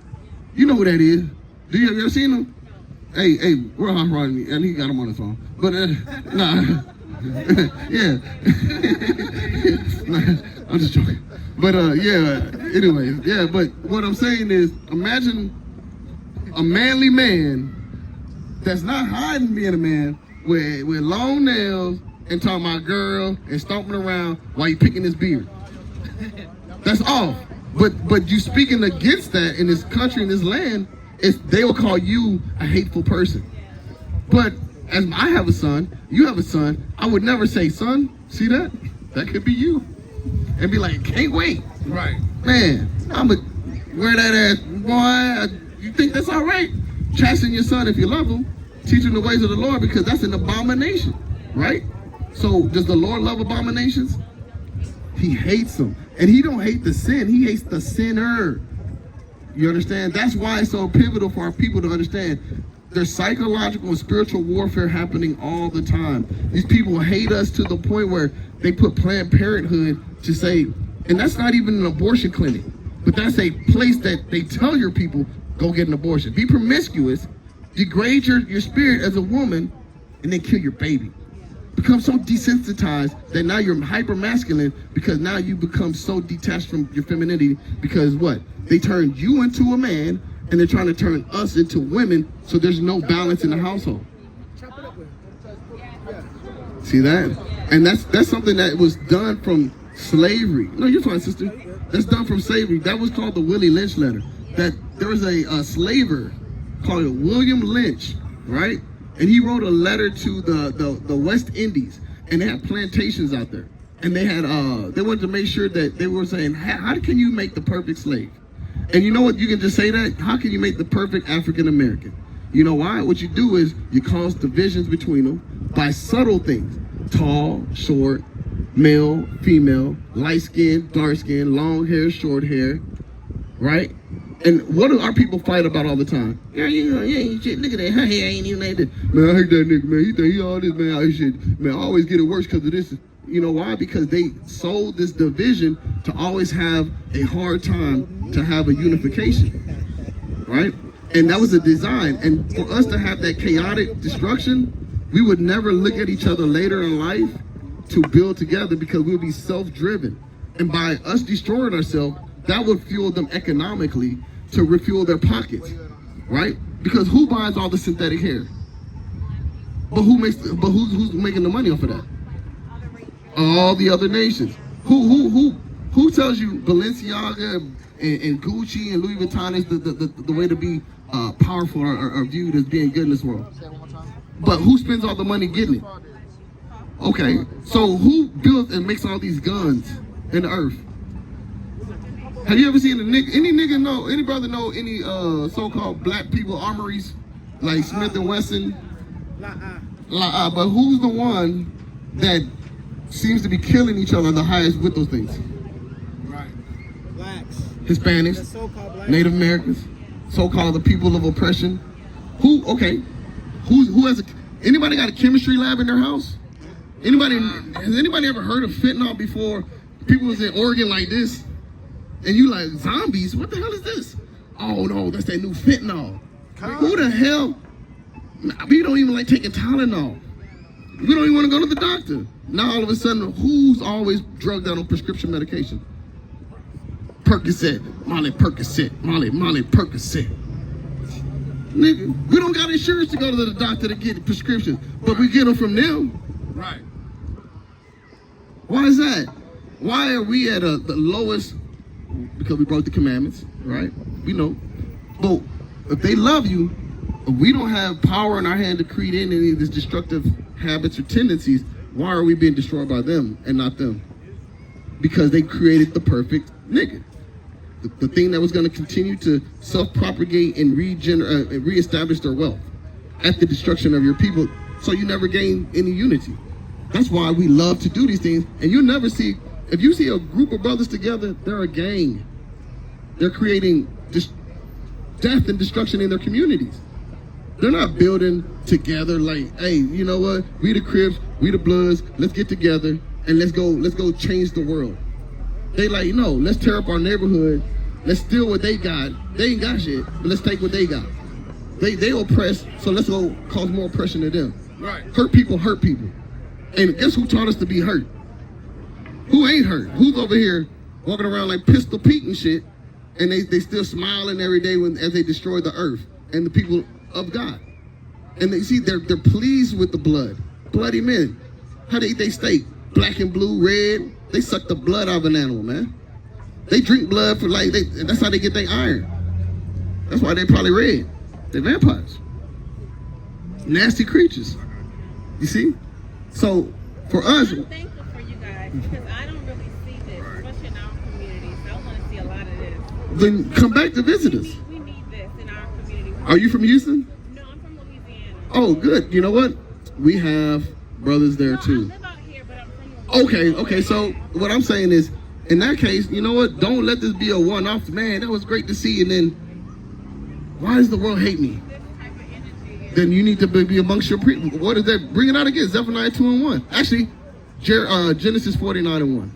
You know who that is. Do you have you ever seen him? Hey, we're Hot Rodney, and he got him on his phone. But, nah. Yeah. Nah, I'm just joking. But, yeah, anyways, yeah, but what I'm saying is, imagine a manly man that's not hiding being a man with long nails and talking about girl and stomping around while he picking his beard. That's off. But you speaking against that in this country, in this land, they will call you a hateful person. But as I have a son, you have a son, I would never say, son, see that? That could be you. And be like, can't wait. Right. Man, I'm going to wear that ass, boy. You think that's all right? Chasten your son if you love him. Teach him the ways of the Lord, because that's an abomination, right? So does the Lord love abominations? He hates them. And he don't hate the sin, he hates the sinner. You understand? That's why it's so pivotal for our people to understand there's psychological and spiritual warfare happening all the time. These people hate us to the point where they put Planned Parenthood to say, and that's not even an abortion clinic, but that's a place that they tell your people, go get an abortion. Be promiscuous, degrade your spirit as a woman, and then kill your baby. Become so desensitized that now you're hyper masculine, because now you become so detached from your femininity, because what? They turned you into a man, and they're trying to turn us into women, so there's no balance in the household. See that? And that's something that was done from slavery. No, you're fine, sister. That's done from slavery. That was called the Willie Lynch letter. That there was a slaver called William Lynch, right? And he wrote a letter to the West Indies, and they had plantations out there. And they had they wanted to make sure that they were saying, how can you make the perfect slave? And you know what? You can just say that. How can you make the perfect African American? You know why? What you do is you cause divisions between them by subtle things: tall, short, male, female, light skin, dark skin, long hair, short hair, right? And what do our people fight about all the time? Yeah, ain't shit. Look at that. Her hair ain't even like that. Man, I hate that nigga, man. He think he all this, man. I shit. Man, I always get it worse because of this. You know why? Because they sold this division to always have a hard time to have a unification, right? And that was a design. And for us to have that chaotic destruction, we would never look at each other later in life to build together, because we would be self-driven. And by us destroying ourselves, that would fuel them economically to refuel their pockets, right? Because who buys all the synthetic hair? But who's making the money off of that? All the other nations. Who tells you Balenciaga and Gucci and Louis Vuitton is the way to be powerful or viewed as being good in this world? But who spends all the money getting it? Okay, so who builds and makes all these guns in the earth? Have you ever seen any brother know any so-called black people armories like Smith and Wesson? But who's the one that seems to be killing each other the highest with those things? Right. Blacks. Hispanics, So-called blacks. Native Americans, so-called the people of oppression. Who has anybody got a chemistry lab in their house? Has anybody ever heard of fentanyl before? People was in Oregon like this, and you like, zombies? What the hell is this? Oh no, that's that new fentanyl. Who the hell? We don't even like taking Tylenol. We don't even want to go to the doctor. Now all of a sudden, who's always drugged out on prescription medication? Percocet, Molly Percocet, Molly Percocet. Nigga, we don't got insurance to go to the doctor to get prescriptions, but we get them from them. Right. Why is that? Why are we at the lowest? Because we broke the commandments, right? We know. But if they love you, if we don't have power in our hand to create any of these destructive habits or tendencies, why are we being destroyed by them and not them? Because they created the perfect nigga. The thing that was going to continue to self-propagate and reestablish their wealth at the destruction of your people, so you never gain any unity. That's why we love to do these things, and you'll never see, if you see a group of brothers together, they're a gang. They're creating death and destruction in their communities. They're not building together like, hey, you know what? We the Crips, we the Bloods, let's get together and let's go change the world. They like, no, let's tear up our neighborhood. Let's steal what they got. They ain't got shit, but let's take what they got. They oppress, so let's go cause more oppression to them. Right. Hurt people. And guess who taught us to be hurt? Who ain't hurt? Who's over here walking around like Pistol Pete and shit, and they still smiling every day as they destroy the earth and the people of God. And they see they're pleased with the blood. Bloody men. How they eat their steak? Black and blue, red. They suck the blood out of an animal, man. They drink blood for that's how they get their iron. That's why they probably red. They're vampires. Nasty creatures. You see? So for us, I'm thankful for you guys because I don't really see this, especially in our community. So I want to see a lot of this. then come back to visit us. We need this in our community. Are you from Houston? No, I'm from Louisiana. Oh, good. You know what? We have brothers there No, I too. live out here, but I'm from Louisiana. Okay. So what I'm saying is, in that case, you know what? Don't let this be a one-off. Man, that was great to see. And then, why does the world hate me? This type of energy. Then you need to be amongst your people. What is that? Bring it out again. Zephaniah 2:1. Actually, Genesis 49:1.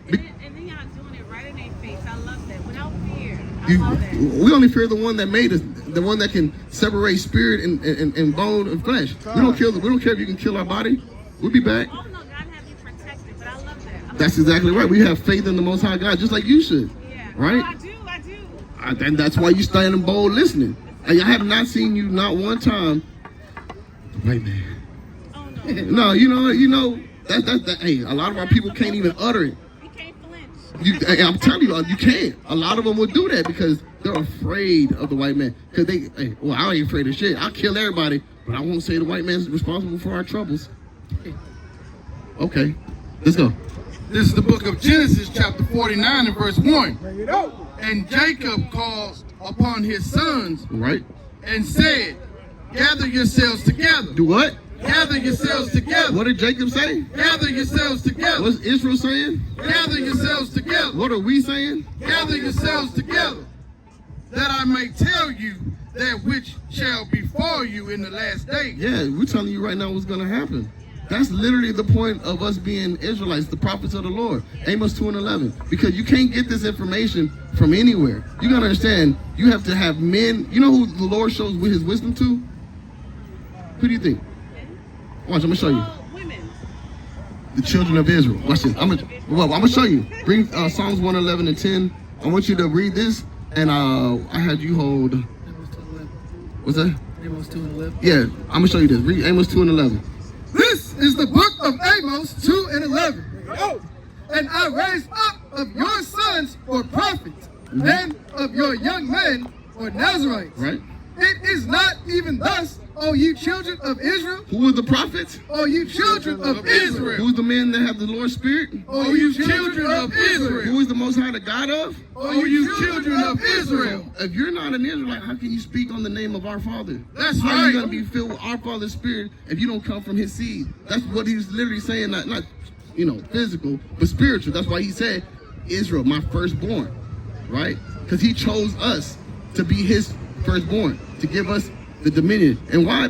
And then y'all doing it right in their face. I love that. Without fear. I love that. We only fear the one that made us, the one that can separate spirit and bone and flesh. We don't care if you can kill our body. We'll be back. Oh no, God have you protected, but I love that. That's exactly right. We have faith in the Most High God, just like you should. Yeah. Right? Oh, I do. And that's why you standing bold listening. And I have not seen you not one time. Right, man. Oh no. No, you know that. Hey, a lot of our people can't even utter it. We can't flinch. I'm telling you, you can't. A lot of them will do that because they're afraid of the white man. Because I ain't afraid of shit. I'll kill everybody, but I won't say the white man's responsible for our troubles. Okay, let's go. This is the book of Genesis, chapter 49 and verse 1. And Jacob called upon his sons Right? and said, gather yourselves together. Do what? Gather yourselves together. What did Jacob say? Gather yourselves together. What's Israel saying? Gather yourselves together. What are we saying? Gather yourselves together, that I may tell you that which shall befall you in the last days. Yeah, we're telling you right now what's going to happen. That's literally the point of us being Israelites, the prophets of the Lord. Amos 2:11. Because you can't get this information from anywhere. You got to understand, you have to have men. You know who the Lord shows with his wisdom to? Who do you think? Watch, I'm going to show you. Women. The children of Israel. Watch this. I'm going to show you. Bring Psalms 111 and 10. I want you to read this. And I had you hold. What's that? Amos 2:11. Yeah, I'm going to show you this. Read Amos 2:11. This is the book of Amos 2:11. And I raised up of your sons for prophets, and of your young men for Nazarites. Right? It is not even thus, O you children of Israel, Who are the prophets? O you children of Israel, Who's the men that have the Lord's Spirit? O you children of Israel, Who is the Most High, the God of? O you children of Israel. If you're not an Israelite, how can you speak on the name of our Father? That's How are you right. going to be filled with our Father's Spirit if you don't come from His seed? That's what He's literally saying, not physical, but spiritual. That's why He said, Israel, my firstborn, right? Because He chose us to be His firstborn, to give us the dominion. And why?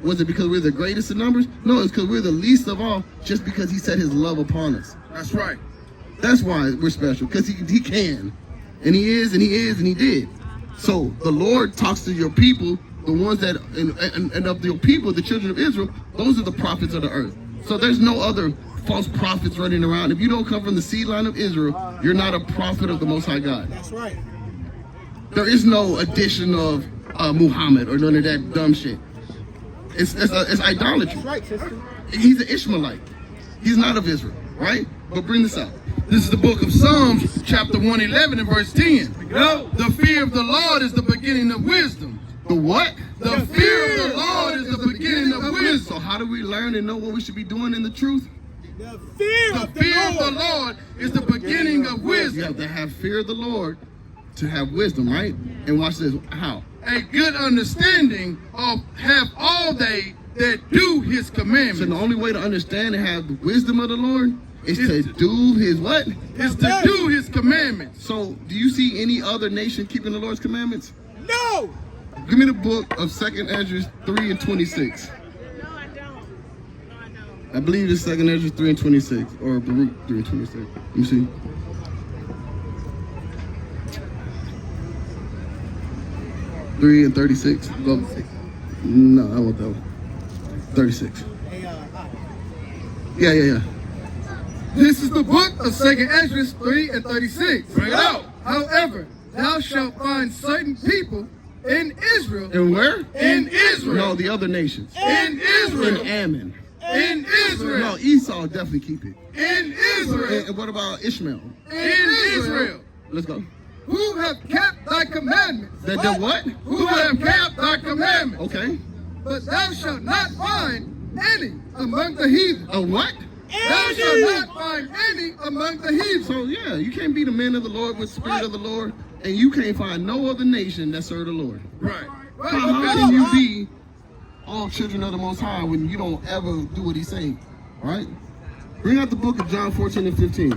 Was it because we're the greatest in numbers? No, it's because we're the least of all, just because He set His love upon us. That's right. That's why we're special, because he can. And He is, and He is, and He did. So the Lord talks to your people the ones that, and of the people, the children of Israel, those are the prophets of the earth. So there's no other false prophets running around. If you don't come from the seed line of Israel, you're not a prophet of the Most High God. That's right. There is no addition of Muhammad or none of that dumb shit. It's idolatry. That's right, sister. He's an Ishmaelite. He's not of Israel, right? But bring this out. This is the book of Psalms, chapter 111 and verse 10. The fear of the Lord is the beginning of wisdom. The what? The fear of the Lord is the beginning of wisdom. So how do we learn and know what we should be doing in the truth? The fear The of the fear of the Lord. Lord is the beginning of You wisdom. have to have fear of the Lord to have wisdom, right? And watch this. How? A good understanding of have all they that do his So commandments. the only way to understand and have the wisdom of the Lord is to do his what? Is to do his commandments. So do you see any other nation keeping the Lord's commandments? No. Give me the book of 2nd Ezra 3 and 26. No, I don't. No, I don't. I believe it's 2nd Ezra 3 and 26, or Baruch 3 and 26. Let me see. Three and 36. Go. No, I want that one. 36. Hey, Yeah. This is the book of 2nd Ezra 3 and 36. Bring it out. However, thou shalt find certain people in Israel. And where? In Israel. No, the other nations. In In Israel. Ammon. In Israel. No, Esau definitely keep it. In Israel. And what about Ishmael? In Israel. Let's go. Who have kept thy commandments. That did what? Who have kept thy commandments. Okay. But thou shalt not find any among the heathen. A what? Thou shalt not find any among the heathen. So yeah, you can't be the man of the Lord with the spirit of the Lord, and you can't find no other nation that serve the Lord. Right. How can you be all children of the Most High when you don't ever do what He's saying? All right? Bring out the book of John 14 and 15,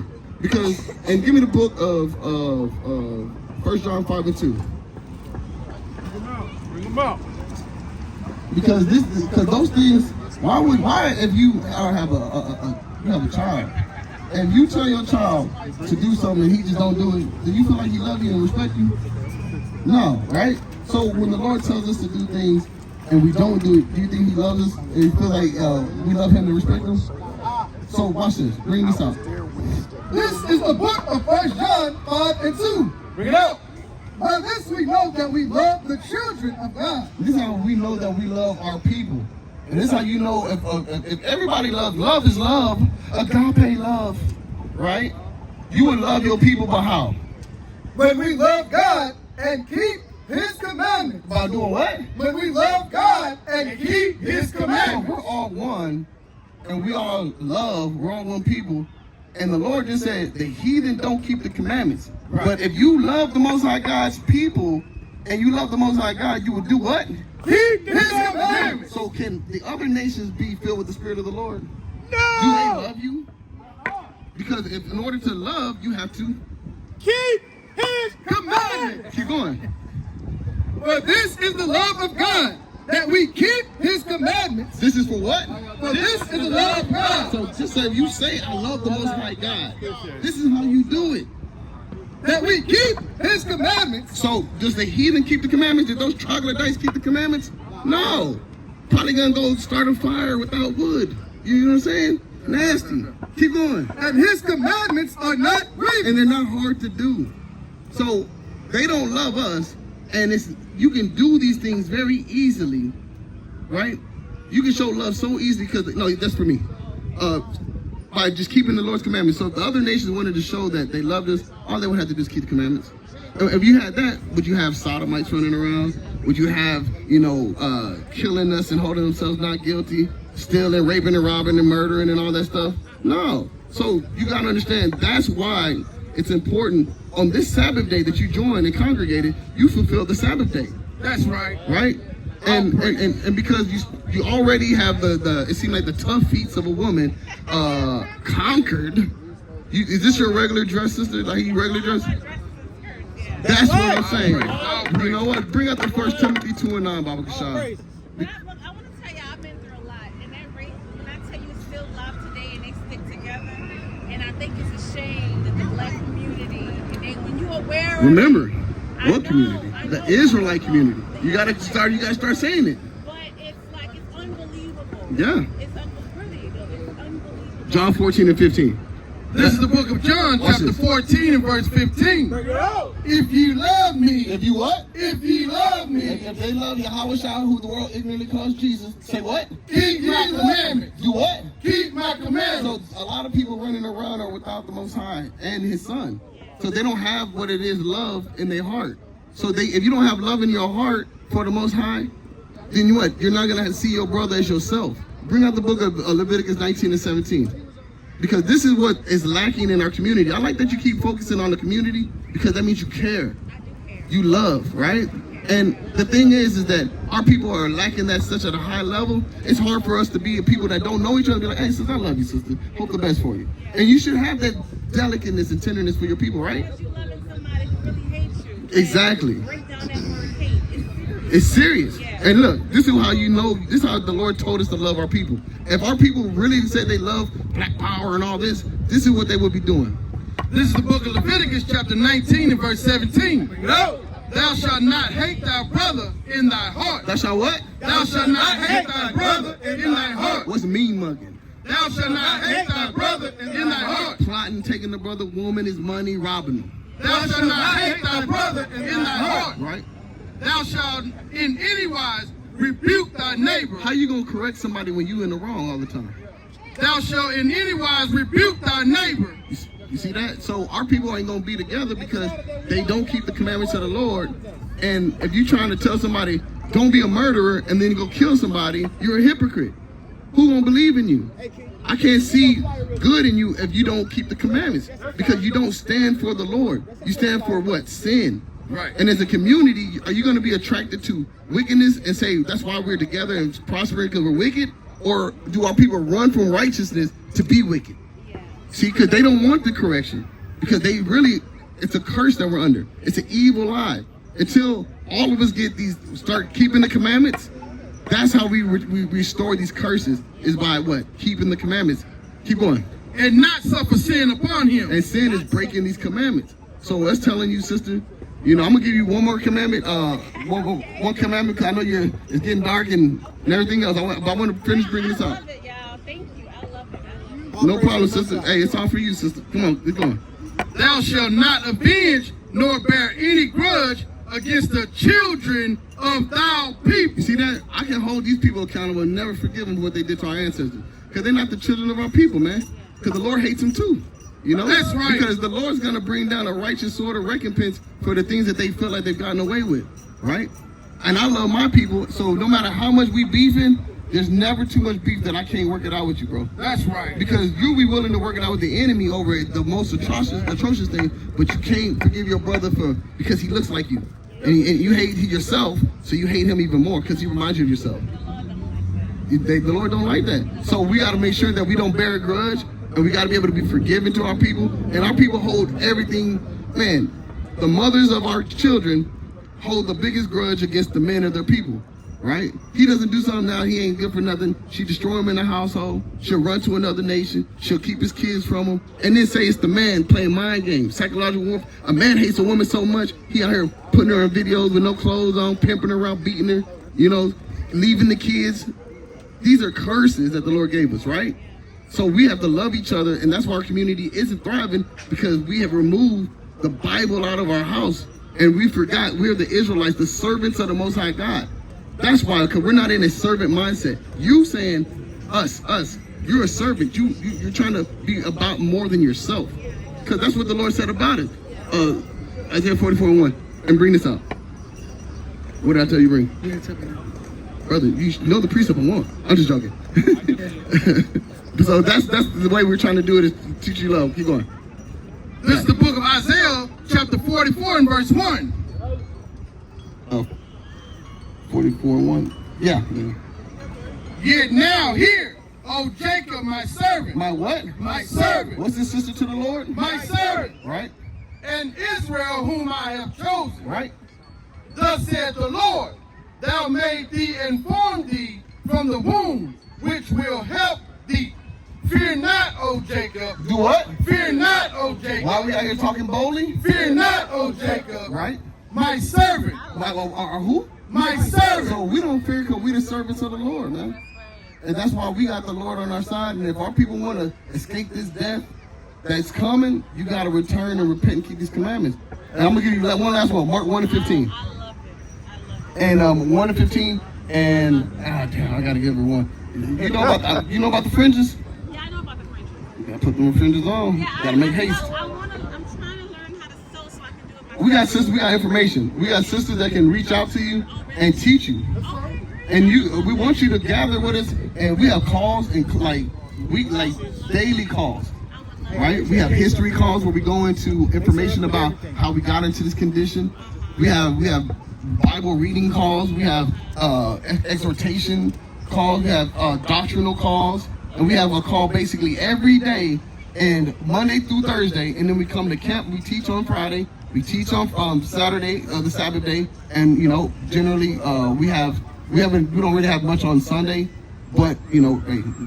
and give me the book of 1 John 5 and 2. Bring them out. Because those things, why if you have a child, and you tell your child to do something and he just don't do it, do you feel like he love you and respect you? No, right? So when the Lord tells us to do things and we don't do it, do you think He loves us and you feel like we love Him and respect Him? So watch this. Bring this out. This is the book of 1 John 5 and 2. Bring it out. By this we know that we love the children of God. This is how we know that we love our people. And this is how you know if everybody loves, love is love, agape love, right? You would love your people by how? When we love God and keep His commandments. By doing what? When we love God and keep His So commandments. we're all one, and we all love, we're all one people. And the Lord just said the heathen don't keep the commandments. But if you love the Most High God's people, and you love the Most High God, you will do what? Keep His commandments. So can the other nations be filled with the Spirit of the Lord? Do No. they love you? Because in order to love, you have to Keep His Commandments. keep going. For this is the love of God, that we keep His commandments. This is for what? For this is the love of God, So just say you say, I love the Most High God. This is how you do it. that we keep His commandments. So does the heathen keep the commandments? Did those troglodytes keep the commandments? No. Probably gonna go start a fire without wood. You know what I'm saying? Nasty. Keep going. And His commandments are not grievous. And they're not hard to do. So they don't love us, and you can do these things very easily, right? You can show love so easily because no, that's for me. By just keeping the Lord's commandments. So if the other nations wanted to show that they loved us, all they would have to do is keep the commandments. If you had that, would you have sodomites running around? Would you have, killing us and holding themselves not guilty, stealing, raping and robbing and murdering and all that stuff? No. So you gotta understand, that's why it's important on this Sabbath day that you joined and congregated, you fulfill the Sabbath day, That's right. right? And because you already have the it seemed like the tough feats of a woman conquered. Is this your regular dress, sister? Like you regular dress? That's what I'm saying. You know what? Bring out the 1 Timothy 2 and 9, Baba Kashab. But I want to tell you, I've been through a lot, and that race, when I tell you it's still love today, and they stick together, and I think it's a shame that the black community, and when you're aware of Remember, What community? I The know. Israelite community. You gotta start saying it. But it's like, it's unbelievable. Yeah. It's really, it's unbelievable. John 14 and 15. This is the book of John, Watch chapter this. 14 and verse 15. Bring it out. If ye love me, If you what? if ye love me, If they love Yahweh Shah, who the world ignorantly calls Jesus, say what? keep my commandments. Do what? Keep my commandments. So a lot of people running around are without the Most High and His Son. So they don't have what it is, love in their heart. So if you don't have love in your heart for the Most High, then you what? You're not gonna see your brother as yourself. Bring out the book of Leviticus 19 and 17. Because this is what is lacking in our community. I like that you keep focusing on the community because that means you care. You love, right? And the thing is that our people are lacking that such at a high level. It's hard for us to be people that don't know each other. Be like, hey, sister, I love you, sister. Hope the best for you. And you should have that delicateness and tenderness for your people, right? Because you loving somebody who really hates you. Exactly. And break down that word hate. It's serious. And look, this is how you know, this is how the Lord told us to love our people. If our people really said they love black power and all this is what they would be doing. This is the book of Leviticus, chapter 19 and verse 17. Bring it out. Thou shalt not hate thy brother in thy heart. Thou shalt what? Thou shalt not hate thy brother in thy heart. What's mean mugging? Thou shalt not hate thy brother in thy heart. Plotting, taking the brother, woman, his money, robbing him. Thou shalt not hate thy brother in thy heart. Right? Thou shalt in any wise rebuke thy neighbor. How you gonna correct somebody when you in the wrong all the time? Thou shalt in any wise rebuke thy neighbor. You see that? So our people ain't gonna be together because they don't keep the commandments of the Lord. And if you trying to tell somebody, don't be a murderer, and then you go kill somebody, you're a hypocrite. Who gonna believe in you? I can't see good in you if you don't keep the commandments because you don't stand for the Lord. You stand for what? Sin. Right. And as a community, are you going to be attracted to wickedness and say that's why we're together and prospering because we're wicked? Or do our people run from righteousness to be wicked? See, because they don't want the correction. Because they really, it's a curse that we're under. It's an evil lie. Until all of us start keeping the commandments, that's how we restore these curses, is by what? Keeping the commandments. Keep going. And not suffer sin upon him. And sin is breaking these commandments. So us telling you, sister, you know, I'm gonna give you one more commandment. One commandment, because I know it's getting dark and everything else. But I want to finish bringing this I up. love it, y'all. Thank you. I love it. I love it. No problem, sister. Hey, it's all for you, sister. Come on, keep going. Thou shalt not avenge nor bear any grudge against the children of thy people. You see that? I can hold these people accountable and never forgive them for what they did to our ancestors. Because they're not the children of our people, man. Because the Lord hates them too. You know? That's right. Because the Lord's going to bring down a righteous sword of recompense for the things that they feel like they've gotten away with. Right? And I love my people, so no matter how much we beefing, there's never too much beef that I can't work it out with you, bro. That's right. Because you'll be willing to work it out with the enemy over the most atrocious thing, but you can't forgive your brother because he looks like you. And you hate yourself, so you hate him even more because he reminds you of yourself. The Lord don't like that. So we got to make sure that we don't bear a grudge, and we got to be able to be forgiving to our people. And our people hold everything, man, the mothers of our children hold the biggest grudge against the men of their people, right? He doesn't do something now, he ain't good for nothing. She destroy him in the household. She'll run to another nation. She'll keep his kids from him. And then say it's the man playing mind games, psychological warfare. A man hates a woman so much, he out here putting her in videos with no clothes on, pimping her around, beating her, you know, leaving the kids. These are curses that the Lord gave us, right? So we have to love each other, and that's why our community isn't thriving, because we have removed the Bible out of our house, and we forgot we're the Israelites, the servants of the Most High God. That's why, because we're not in a servant mindset. You saying, us, you're a servant. You're trying to be about more than yourself, because that's what the Lord said about it. Isaiah 44:1, and bring this out. What did I tell you bring? Brother, you know the precept on one. I'm just joking. So that's the way we're trying to do it, is teach you love. Keep going. This is the book of Isaiah, chapter 44 and verse 1. Oh, 44:1. Yeah. Yet now hear, O Jacob, my servant. My what? My servant. What's this sister to the Lord? My servant. Right? And Israel whom I have chosen. Right? Thus said the Lord, thou made thee and formed thee from the womb, which will help thee. Fear not, O Jacob. Do what? Fear not, O Jacob. Why are we out here talking boldly? Fear not, O Jacob. Right? my servant, Or who? my servant. So we don't fear because we the servants of the Lord, man. And that's why we got the Lord on our side. And if our people want to escape this death that's coming, you got to return and repent and keep these commandments. And I'm going to give you one last one, Mark 1 and 15. I love it. I love it. And 1 and 15, and damn, I got to give her one. You know about the fringes? Yeah, I know about the fringes. You got to put them fringes on. Yeah, Got to make haste. I'm trying to learn how to sew so I can do it myself. We got sisters, we got information. We got sisters that can reach out to you and teach you. Okay, great. And we want you to gather with us, and we have calls and daily calls, right? We have history calls where we go into information about how we got into this condition. We have Bible reading calls. We have exhortation calls. We have doctrinal calls, and we have a call basically every day, and Monday through Thursday, and then we come to camp. We teach on Friday. We teach on Saturday, the Sabbath day, and generally we don't really have much on Sunday, but hey,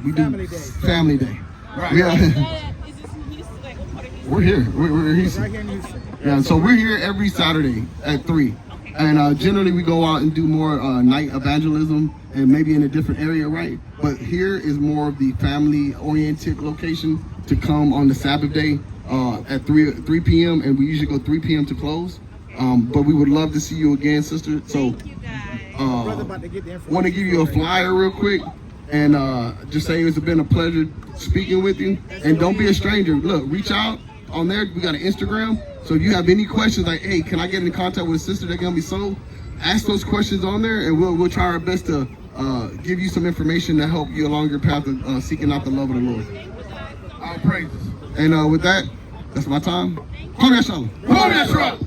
we do family day. Right. We are, Is this in Houston? Like, what part of Houston? we're here. We're here. Right here in Houston. Yeah, so we're here every Saturday at 3. And generally we go out and do more night evangelism and maybe in a different area, right? But here is more of the family-oriented location to come on the Sabbath day at 3 p.m. And we usually go 3 p.m. to close. But we would love to see you again, sister. So Thank you guys. Brother about to get the information. want to give you a flyer real quick and just say it's been a pleasure speaking with you. And don't be a stranger. Look, reach out on there. We got an Instagram. So if you have any questions like, hey, can I get in contact with a sister that can be sold? Ask those questions on there, and we'll try our best to give you some information to help you along your path of seeking out the love of the Lord. Our praises. And with that, that's my time. Call me a shalom. Call me a truck.